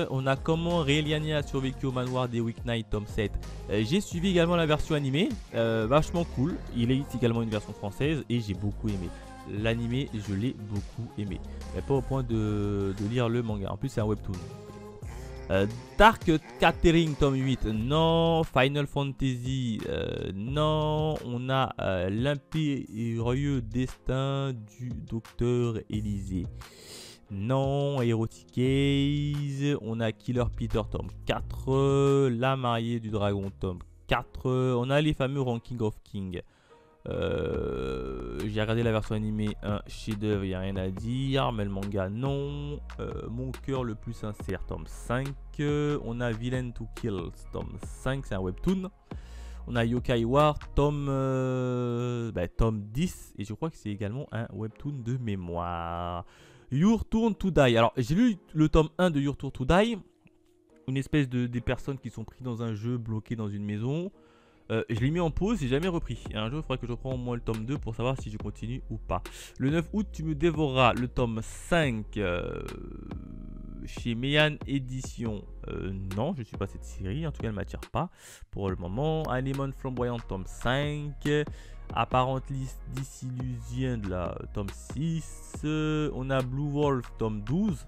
On a Comment Réliania a survécu au manoir des Weeknight, tome 7. J'ai suivi également la version animée, vachement cool. Il existe également une version française et j'ai beaucoup aimé. L'animé, je l'ai beaucoup aimé. Mais pas au point de lire le manga. En plus, c'est un webtoon. Dark Catering tome 8, non. Final Fantasy, non. On a l'impérieux destin du docteur Élysée, non. Erotic Gaze, on a Killer Peter tome 4, La mariée du dragon tome 4, on a les fameux Ranking of King. J'ai regardé la version animée, un chef-d'œuvre, il n'y a rien à dire, mais le manga non. Mon cœur le plus sincère, tome 5. On a Villain to Kill, tome 5, c'est un webtoon. On a Yokai War, tome 10, et je crois que c'est également un webtoon de mémoire. Your Turn to Die. Alors, j'ai lu le tome 1 de Your Turn to Die, une espèce des personnes qui sont prises dans un jeu, bloquées dans une maison. Je l'ai mis en pause, j'ai jamais repris. Et un jour, il faudra que je reprenne au moins le tome 2 pour savoir si je continue ou pas. Le 9 août, tu me dévoreras le tome 5 chez Meian Édition. Non, je ne suis pas cette série, en tout cas, elle ne m'attire pas pour le moment. Anemone Flamboyante, tome 5. Apparently Disillusion, tome 6. On a Blue Wolf, tome 12.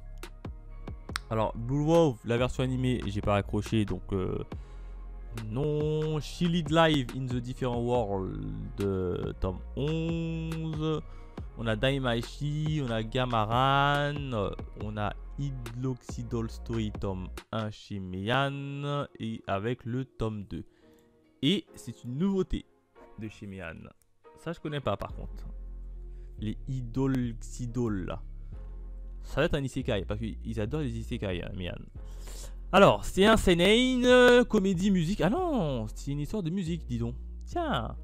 Alors, Blue Wolf, la version animée, j'ai pas accroché, donc... non. Shielded Live in the Different World, tome 11. On a Daimaishi, on a Gamaran, on a Idloxidol Story, tome 1 chez Meian, et avec le tome 2. Et c'est une nouveauté de chez Meian. Ça, je connais pas par contre. Les Idolxidol là. Ça va être un isekai, parce qu'ils adorent les isekai, hein, Meian. Alors, c'est un seinen, comédie, musique. Ah non, c'est une histoire de musique, dis donc. Tiens.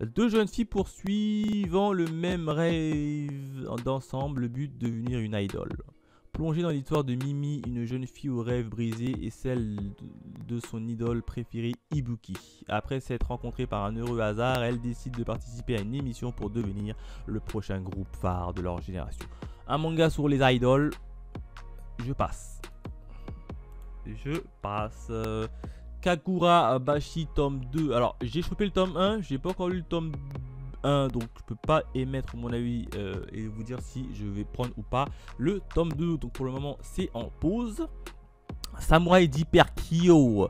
Deux jeunes filles poursuivant le même rêve d'ensemble, le but de devenir une idole. Plongée dans l'histoire de Mimi, une jeune fille au rêve brisé, et celle de son idole préférée, Ibuki. Après s'être rencontrée par un heureux hasard, elle décide de participer à une émission pour devenir le prochain groupe phare de leur génération. Un manga sur les idoles, je passe. Je passe. Kakura Bashi tome 2. Alors j'ai chopé le tome 1, j'ai pas encore lu le tome 1, donc je peux pas émettre mon avis et vous dire si je vais prendre ou pas le tome 2. Donc pour le moment c'est en pause. Samurai d'Hyper Kyo,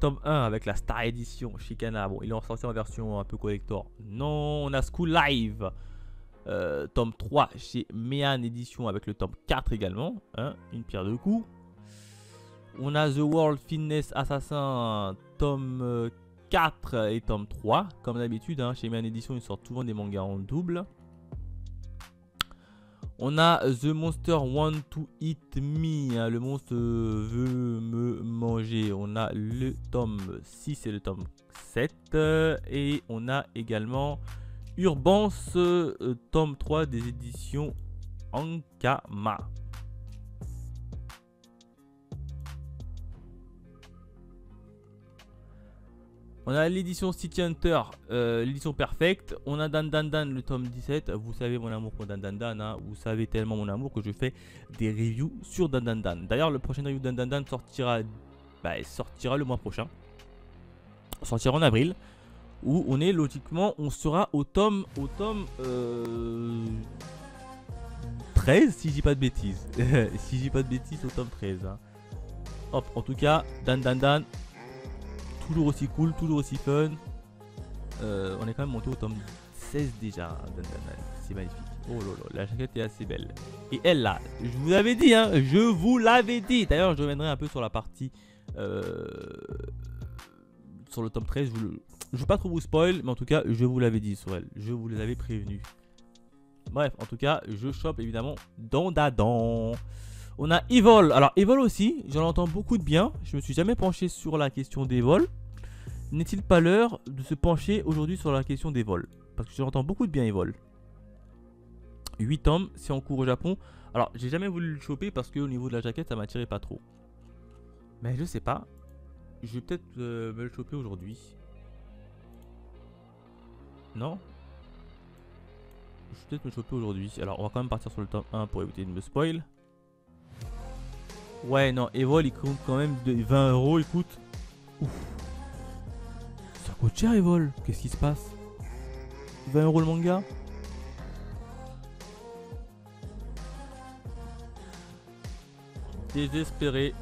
tome 1 avec la Star Edition chez Kana. Bon, il est ressorti en version un peu collector. Non, on a School Live, tome 3 chez Meian Edition avec le tome 4 également. Hein, une pierre deux coups. On a The World Fitness Assassin, tome 4 et tome 3. Comme d'habitude, hein, chez Meian Edition, ils sortent souvent des mangas en double. On a The Monster Want to Eat Me, hein, le monstre veut me manger. On a le tome 6 et le tome 7. Et on a également Urbance, tome 3 des éditions Ankama. On a l'édition City Hunter, l'édition Perfect. On a Dan Dan Dan, le tome 17. Vous savez mon amour pour Dan Dan Dan, hein. Vous savez tellement mon amour que je fais des reviews sur Dan Dan Dan. D'ailleurs, le prochain review de Dan Dan Dan sortira, sortira le mois prochain. Sortira en avril. Où on est logiquement, on sera au tome 13, si je dis pas de bêtises. Si je dis pas de bêtises, au tome 13. Hein. Hop, en tout cas, Dan Dan Dan. Toujours aussi cool, toujours aussi fun. On est quand même monté au tome 16 déjà. C'est magnifique. Oh là là, la jaquette est assez belle. Et elle là, je vous l'avais dit, hein, je vous l'avais dit. D'ailleurs, je reviendrai un peu sur la partie sur le tome 13. Je ne vais pas trop vous spoil, mais en tout cas, je vous l'avais dit sur elle. Je vous les avais prévenus. Bref, en tout cas, je chope évidemment dans Dadan. On a Evol. Alors, Evol aussi, j'en entends beaucoup de bien. Je me suis jamais penché sur la question d'Evol. N'est-il pas l'heure de se pencher aujourd'hui sur la question des vols? Parce que j'entends beaucoup de bien les vols. 8 tomes, c'est en cours au Japon. Alors, j'ai jamais voulu le choper parce qu'au niveau de la jaquette, ça m'attirait pas trop. Mais je sais pas. Je vais peut-être me le choper aujourd'hui. Non? Je vais peut-être me choper aujourd'hui. Alors, on va quand même partir sur le tome 1 pour éviter de me spoil. Ouais, non, Evol, il coûte quand même de 20 euros. Il coûte. Ouf. Ça coûte cher, Evol. Qu'est-ce qui se passe? 20 euros le manga? Désespéré.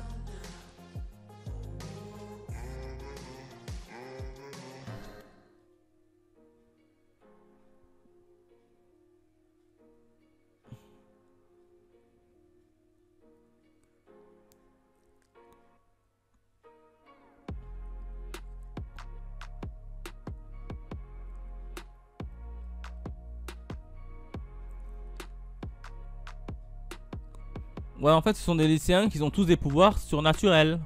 Ouais, en fait, ce sont des lycéens qui ont tous des pouvoirs surnaturels.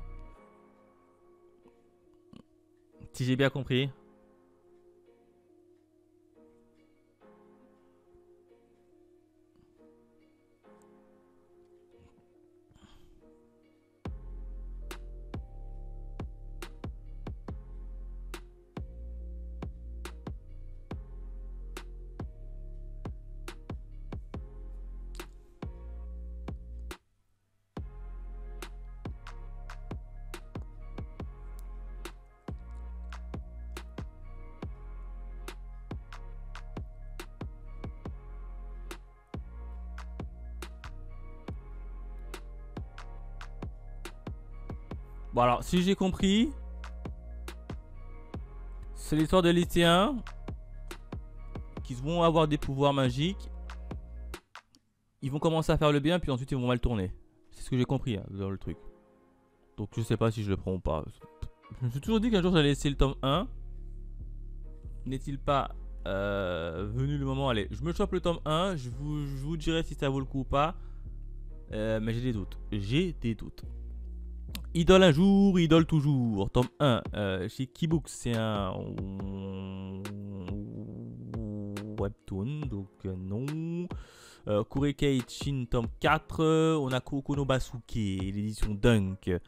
Si j'ai bien compris. Bon, alors, si j'ai compris, c'est l'histoire de lycéens qui vont avoir des pouvoirs magiques. Ils vont commencer à faire le bien, puis ensuite ils vont mal tourner. C'est ce que j'ai compris hein, dans le truc. Donc, je sais pas si je le prends ou pas. Je me suis toujours dit qu'un jour j'allais essayer le tome 1. N'est-il pas venu le moment? Allez, je me chope le tome 1. Je vous dirai si ça vaut le coup ou pas. Mais j'ai des doutes. J'ai des doutes. Idole un jour, idole toujours. Tome 1 chez Keybook, c'est un webtoon, donc non. Kureikei Shin, tome 4. On a Kokono Basuke, l'édition Dunk.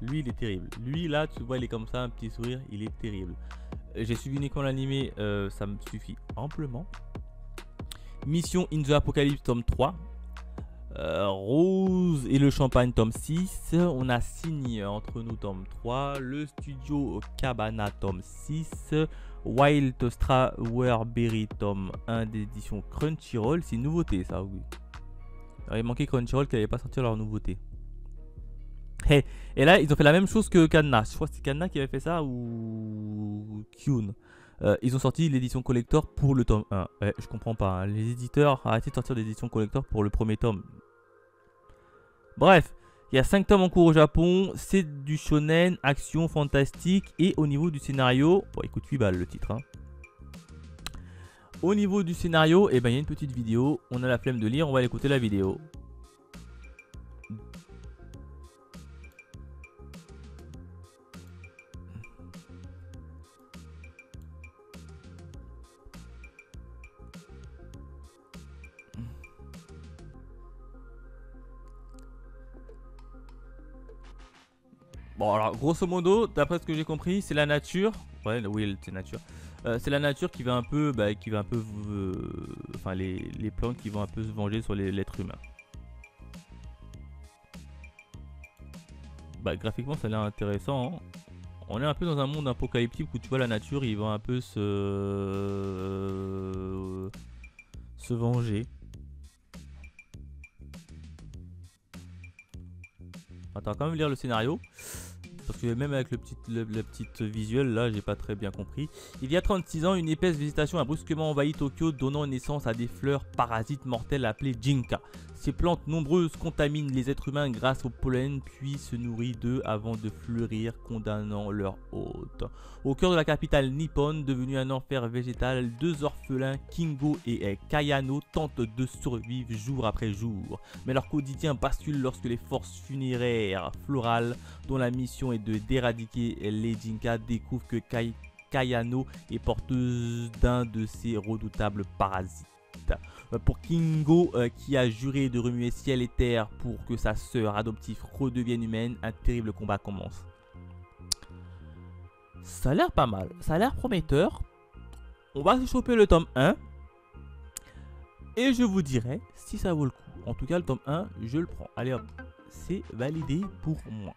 Lui, il est terrible. Lui, là, tu vois, il est comme ça, un petit sourire, il est terrible. J'ai suivi uniquement l'animé, ça me suffit amplement. Mission in the Apocalypse, tome 3. Rose et le champagne tome 6. On a signé entre nous tome 3. Le studio Cabana tome 6. Wild Strawberry tome 1 d'édition Crunchyroll. C'est une nouveauté ça, oui. Alors, il manquait Crunchyroll qui n'avait pas sorti leur nouveauté. Hey. Et là ils ont fait la même chose que Kanna. Je crois que c'est Kanna qui avait fait ça ou Kyun. Ils ont sorti l'édition collector pour le tome 1. Ouais, je comprends pas. Hein. Les éditeurs, arrêtez de sortir des éditions collector pour le premier tome. Bref, il y a 5 tomes en cours au Japon. C'est du shonen, action, fantastique. Et au niveau du scénario, bon, il coûte 8 balles le titre. Hein. Au niveau du scénario, eh ben, il y a une petite vidéo. On a la flemme de lire, on va aller écouter la vidéo. Bon alors grosso modo, d'après ce que j'ai compris, c'est la nature. Ouais, oui, c'est nature. C'est la nature qui va un peu, enfin les plantes qui vont un peu se venger sur l'être humain. Bah graphiquement ça a l'air intéressant. Hein. On est un peu dans un monde apocalyptique où tu vois la nature, il va un peu se venger. Attends, quand même lire le scénario. Parce que même avec le petit visuel là, j'ai pas très bien compris. Il y a 36 ans, une épaisse végétation a brusquement envahi Tokyo, donnant naissance à des fleurs parasites mortelles appelées Jinka. Ces plantes nombreuses contaminent les êtres humains grâce au pollen, puis se nourrissent d'eux avant de fleurir, condamnant leur hôte. Au cœur de la capitale nippone, devenue un enfer végétal, 2 orphelins, Kingo et Kayano, tentent de survivre jour après jour. Mais leur quotidien bascule lorsque les forces funéraires florales, dont la mission est d'éradiquer les Jinka, découvrent que Kayano est porteuse d'un de ces redoutables parasites. Pour Kingo, qui a juré de remuer ciel et terre pour que sa sœur adoptive redevienne humaine, un terrible combat commence. Ça a l'air pas mal, ça a l'air prometteur. On va se choper le tome 1. Et je vous dirai si ça vaut le coup. En tout cas, le tome 1, je le prends. Allez hop, c'est validé pour moi.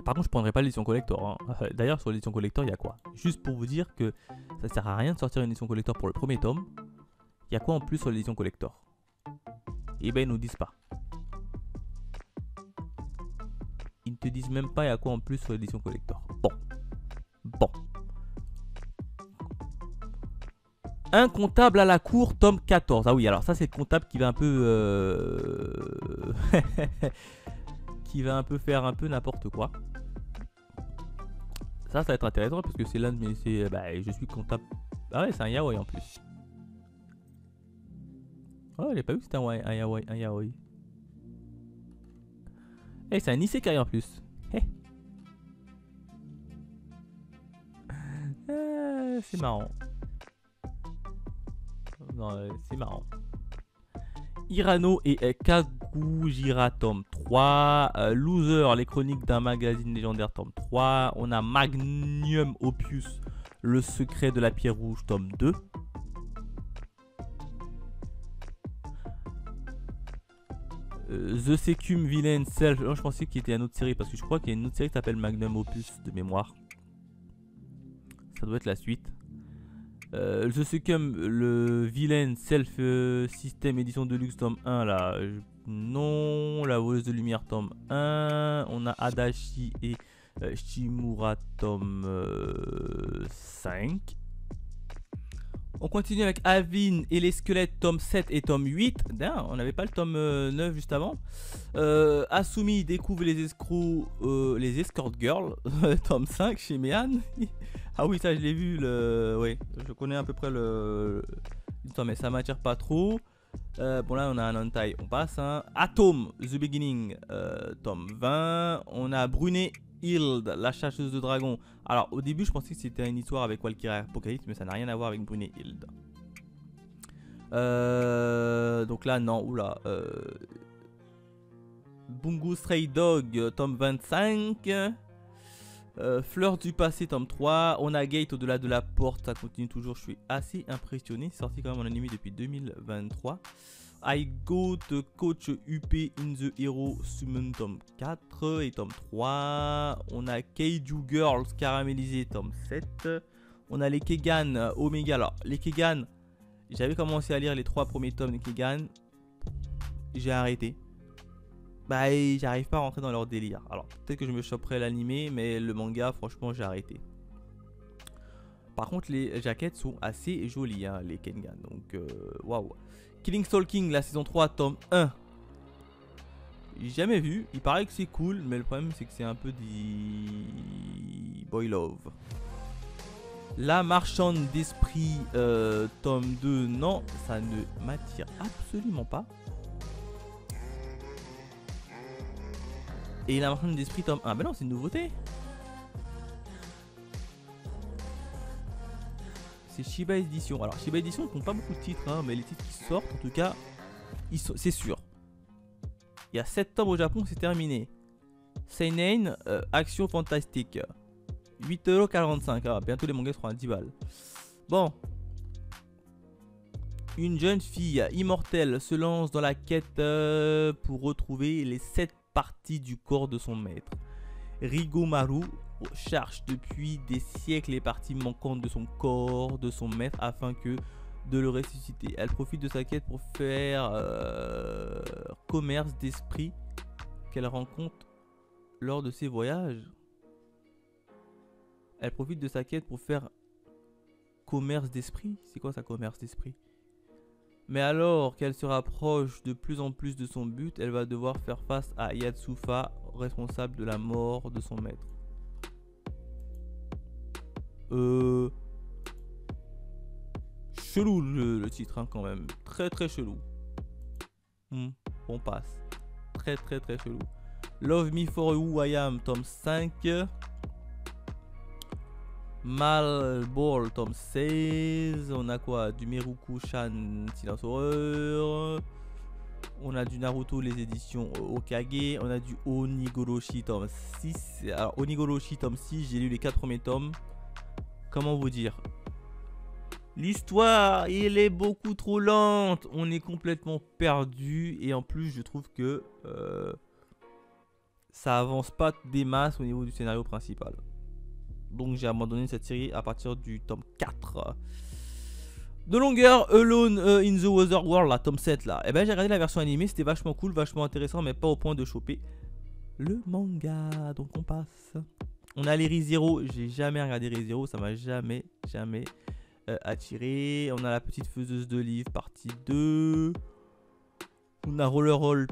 Par contre, je prendrai pas l'édition collector. Hein. D'ailleurs, sur l'édition collector, il y a quoi? Juste pour vous dire que ça sert à rien de sortir une édition collector pour le premier tome. Il y a quoi en plus sur l'édition collector? Eh ben, ils nous disent pas. Ils ne te disent même pas il y a quoi en plus sur l'édition collector. Bon. Un comptable à la cour, tome 14. Ah oui, alors ça c'est le comptable qui va un peu... qui va un peu faire un peu n'importe quoi. Ça va être intéressant parce que c'est l'un de mes... Bah, je suis comptable... Ah ouais, c'est un yaoi en plus. Oh, j'ai pas vu que c'était un yaoi. Eh, c'est un isekai en plus. C'est marrant. Non, c'est marrant. Hirano et Kagujira tome 3. Loser, les chroniques d'un magazine légendaire tome 3. On a Magnum Opus, le secret de la pierre rouge tome 2. The Secum Villain Self. Oh, je pensais qu'il était une autre série parce que je crois qu'il y a une autre série qui s'appelle Magnum Opus de mémoire. Ça doit être la suite. The Secum, le Villain Self System édition Deluxe tome 1 là. Non, la voleuse de lumière tome 1. On a Adachi et Shimura tome 5. On continue avec Alvin et les squelettes tome 7 et tome 8. On n'avait pas le tome 9 juste avant. Asumi découvre les escrocs, les escort girls, tome 5 chez Mehan. Ah oui, ça je l'ai vu. Oui, je connais à peu près le tome, mais ça m'attire pas trop. Bon, là on a un hentai, on passe. Hein. Atom, The Beginning, tome 20. On a Brunet Hild, la chasseuse de dragons. Alors au début je pensais que c'était une histoire avec Valkyria Apocalypse, mais ça n'a rien à voir avec Brunet Hild. Donc là non, oula. Bungo Stray Dog, tome 25. Fleur du passé, tome 3. On a Gate au-delà de la porte, ça continue toujours, je suis assez impressionné. C'est sorti quand même en anime depuis 2023. I Go to Coach UP in the Hero Summon tome 4 et tome 3. On a Keiju Girls caramélisé tome 7. On a les Kegan Omega. Alors les Kegan, j'avais commencé à lire les 3 premiers tomes des Kegan. J'ai arrêté. Bah j'arrive pas à rentrer dans leur délire. Alors peut-être que je me choperai l'animé, mais le manga franchement j'ai arrêté. Par contre les jaquettes sont assez jolies hein, les Kengan. Donc waouh. Killing Stalking, la saison 3, tome 1. J'ai jamais vu. Il paraît que c'est cool, mais le problème c'est que c'est un peu des boy love. La marchande d'esprit, tome 2. Non, ça ne m'attire absolument pas. Et la marchande d'esprit, tome 1. Ben non, c'est une nouveauté. C'est Shiba Edition. Alors Shiba Edition ne compte pas beaucoup de titres, hein, mais les titres qui sortent, en tout cas, c'est sûr. Il y a 7 tomes au Japon, c'est terminé. Seinen, Action Fantastique. 8,45 €. Ah, bientôt les mangas seront à 10 balles. Bon. Une jeune fille immortelle se lance dans la quête pour retrouver les 7 parties du corps de son maître. Rigomaru cherche depuis des siècles les parties manquantes de son corps, de son maître, afin de le ressusciter. Elle profite de sa quête pour faire commerce d'esprit qu'elle rencontre lors de ses voyages. Elle profite de sa quête pour faire commerce d'esprit. C'est quoi ça, commerce d'esprit? Mais alors qu'elle se rapproche de plus en plus de son but, elle va devoir faire face à Yatsufa, responsable de la mort de son maître. Chelou le titre hein, quand même. Très très chelou. On passe. Très très très chelou. Love Me For Who I Am, tome 5. Mal Ball, tome 16. On a quoi? Du Miruku-chan, Silence Horreur. On a du Naruto, les éditions Okage. On a du Onigoroshi, tome 6. Alors, Onigoroshi, tome 6, j'ai lu les 4 premiers tomes. Comment vous dire? L'histoire, il est beaucoup trop lente. On est complètement perdu. Et en plus, je trouve que ça avance pas des masses au niveau du scénario principal. Donc j'ai abandonné cette série à partir du tome 4. De longueur, Alone in the Otherworld, la tome 7 là. Et ben j'ai regardé la version animée, c'était vachement cool, vachement intéressant, mais pas au point de choper le manga. Donc on passe. On a les Re:Zero, j'ai jamais regardé Re:Zero, ça m'a jamais attiré. On a la petite faiseuse de livres, partie 2. On a Roller Roll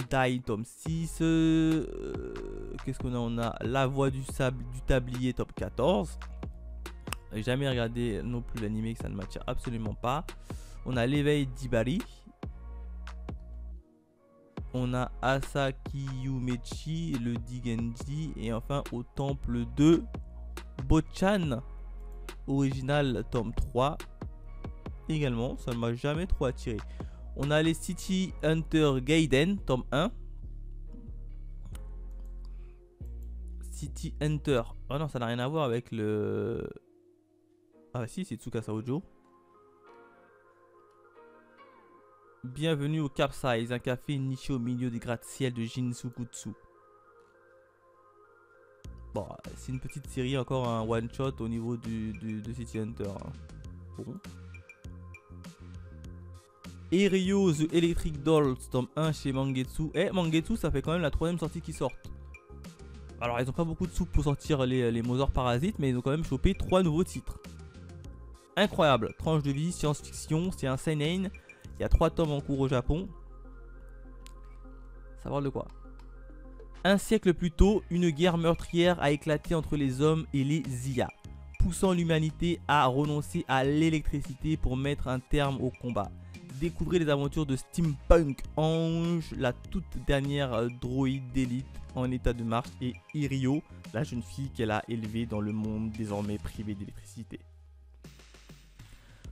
Time, tome 6. Qu'est-ce qu'on a? On a La Voix du Tablier, tome 14. J'ai jamais regardé non plus l'animé, que ça ne m'attire absolument pas. On a L'éveil d'Ibari. On a Asaki Yumechi, le Digenji. Et enfin au temple de Bochan, original tome 3. Également, ça ne m'a jamais trop attiré. On a les City Hunter Gaiden, tome 1. City Hunter. Oh non, ça n'a rien à voir avec le... Ah si, c'est Tsukasa Ojo. Bienvenue au Capsize, un café niché au milieu des gratte-ciel de Jinsukutsu. Bon, c'est une petite série, encore un one-shot au niveau de City Hunter. Bon. Erio The Electric Dolls, tome 1 chez Mangetsu. Et Mangetsu, ça fait quand même la 3ème sortie qui sort. Alors, ils n'ont pas beaucoup de sous pour sortir les Mother Parasites, mais ils ont quand même chopé 3 nouveaux titres. Incroyable, tranche de vie, science-fiction, c'est un seinen. Il y a 3 tomes en cours au Japon. Ça parle de quoi? Un siècle plus tôt, une guerre meurtrière a éclaté entre les hommes et les IA, poussant l'humanité à renoncer à l'électricité pour mettre un terme au combat. Découvrez les aventures de Steampunk Ange, la toute dernière droïde d'élite en état de marche, et Irio, la jeune fille qu'elle a élevée dans le monde désormais privé d'électricité.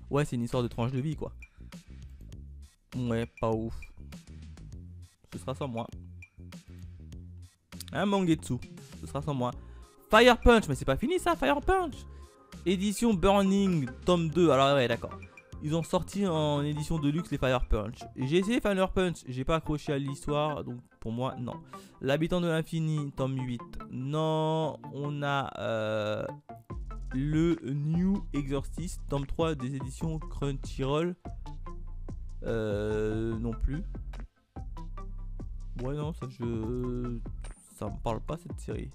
Ouais, c'est une histoire de tranche de vie, quoi. Ouais, pas ouf. Ce sera sans moi. Un Mangetsu. Ce sera sans moi. Fire Punch, mais c'est pas fini ça, Fire Punch. Édition Burning, tome 2. Alors ouais, d'accord. Ils ont sorti en édition de luxe les Fire Punch. J'ai essayé Fire Punch, j'ai pas accroché à l'histoire, donc pour moi, non. L'habitant de l'infini, tome 8. Non, on a... le New Exorcist, tome 3 des éditions Crunchyroll. Non plus. Ouais, non, ça me parle pas cette série.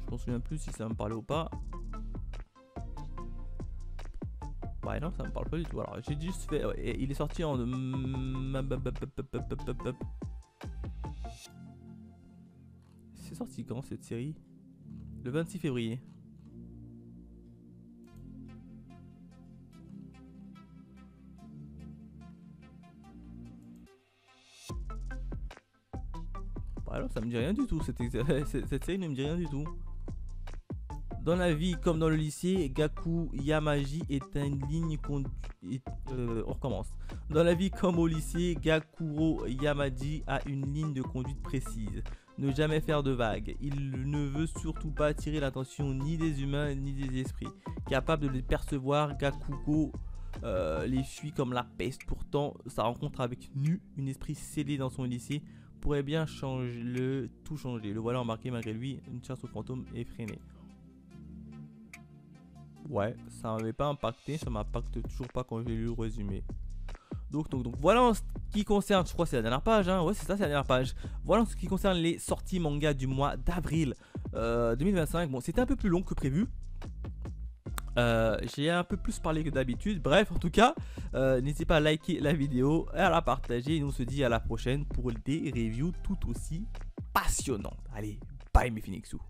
Je m'en souviens plus si ça me parlait ou pas. Ouais, non, ça me parle pas du tout. Alors, j'ai juste fait. Ouais, il est sorti en. C'est sorti quand cette série? Le 26 février. Bah alors ça me dit rien du tout, cette série ne me dit rien du tout. Dans la vie comme dans le lycée, Gaku Yamaji est une ligne conduite. On recommence. Dans la vie comme au lycée, Gakuro Yamaji a une ligne de conduite précise. Ne jamais faire de vagues. Il ne veut surtout pas attirer l'attention ni des humains ni des esprits. Capable de les percevoir, Gakugo les fuit comme la peste. Pourtant, sa rencontre avec Nu, un esprit scellé dans son lycée, pourrait bien tout changer. Le voilà embarqué malgré lui, une chasse aux fantômes effrénée. Ouais, ça m'avait pas impacté, ça m'impacte toujours pas quand j'ai lu le résumé. Donc voilà en ce qui concerne, je crois que c'est la dernière page, hein. Ouais c'est ça, c'est la dernière page. Voilà en ce qui concerne les sorties manga du mois d'avril 2025. Bon, c'était un peu plus long que prévu. J'ai un peu plus parlé que d'habitude. Bref, en tout cas, n'hésitez pas à liker la vidéo et à la partager. Et nous on se dit à la prochaine pour des reviews tout aussi passionnantes. Allez, bye mes Phoenixous.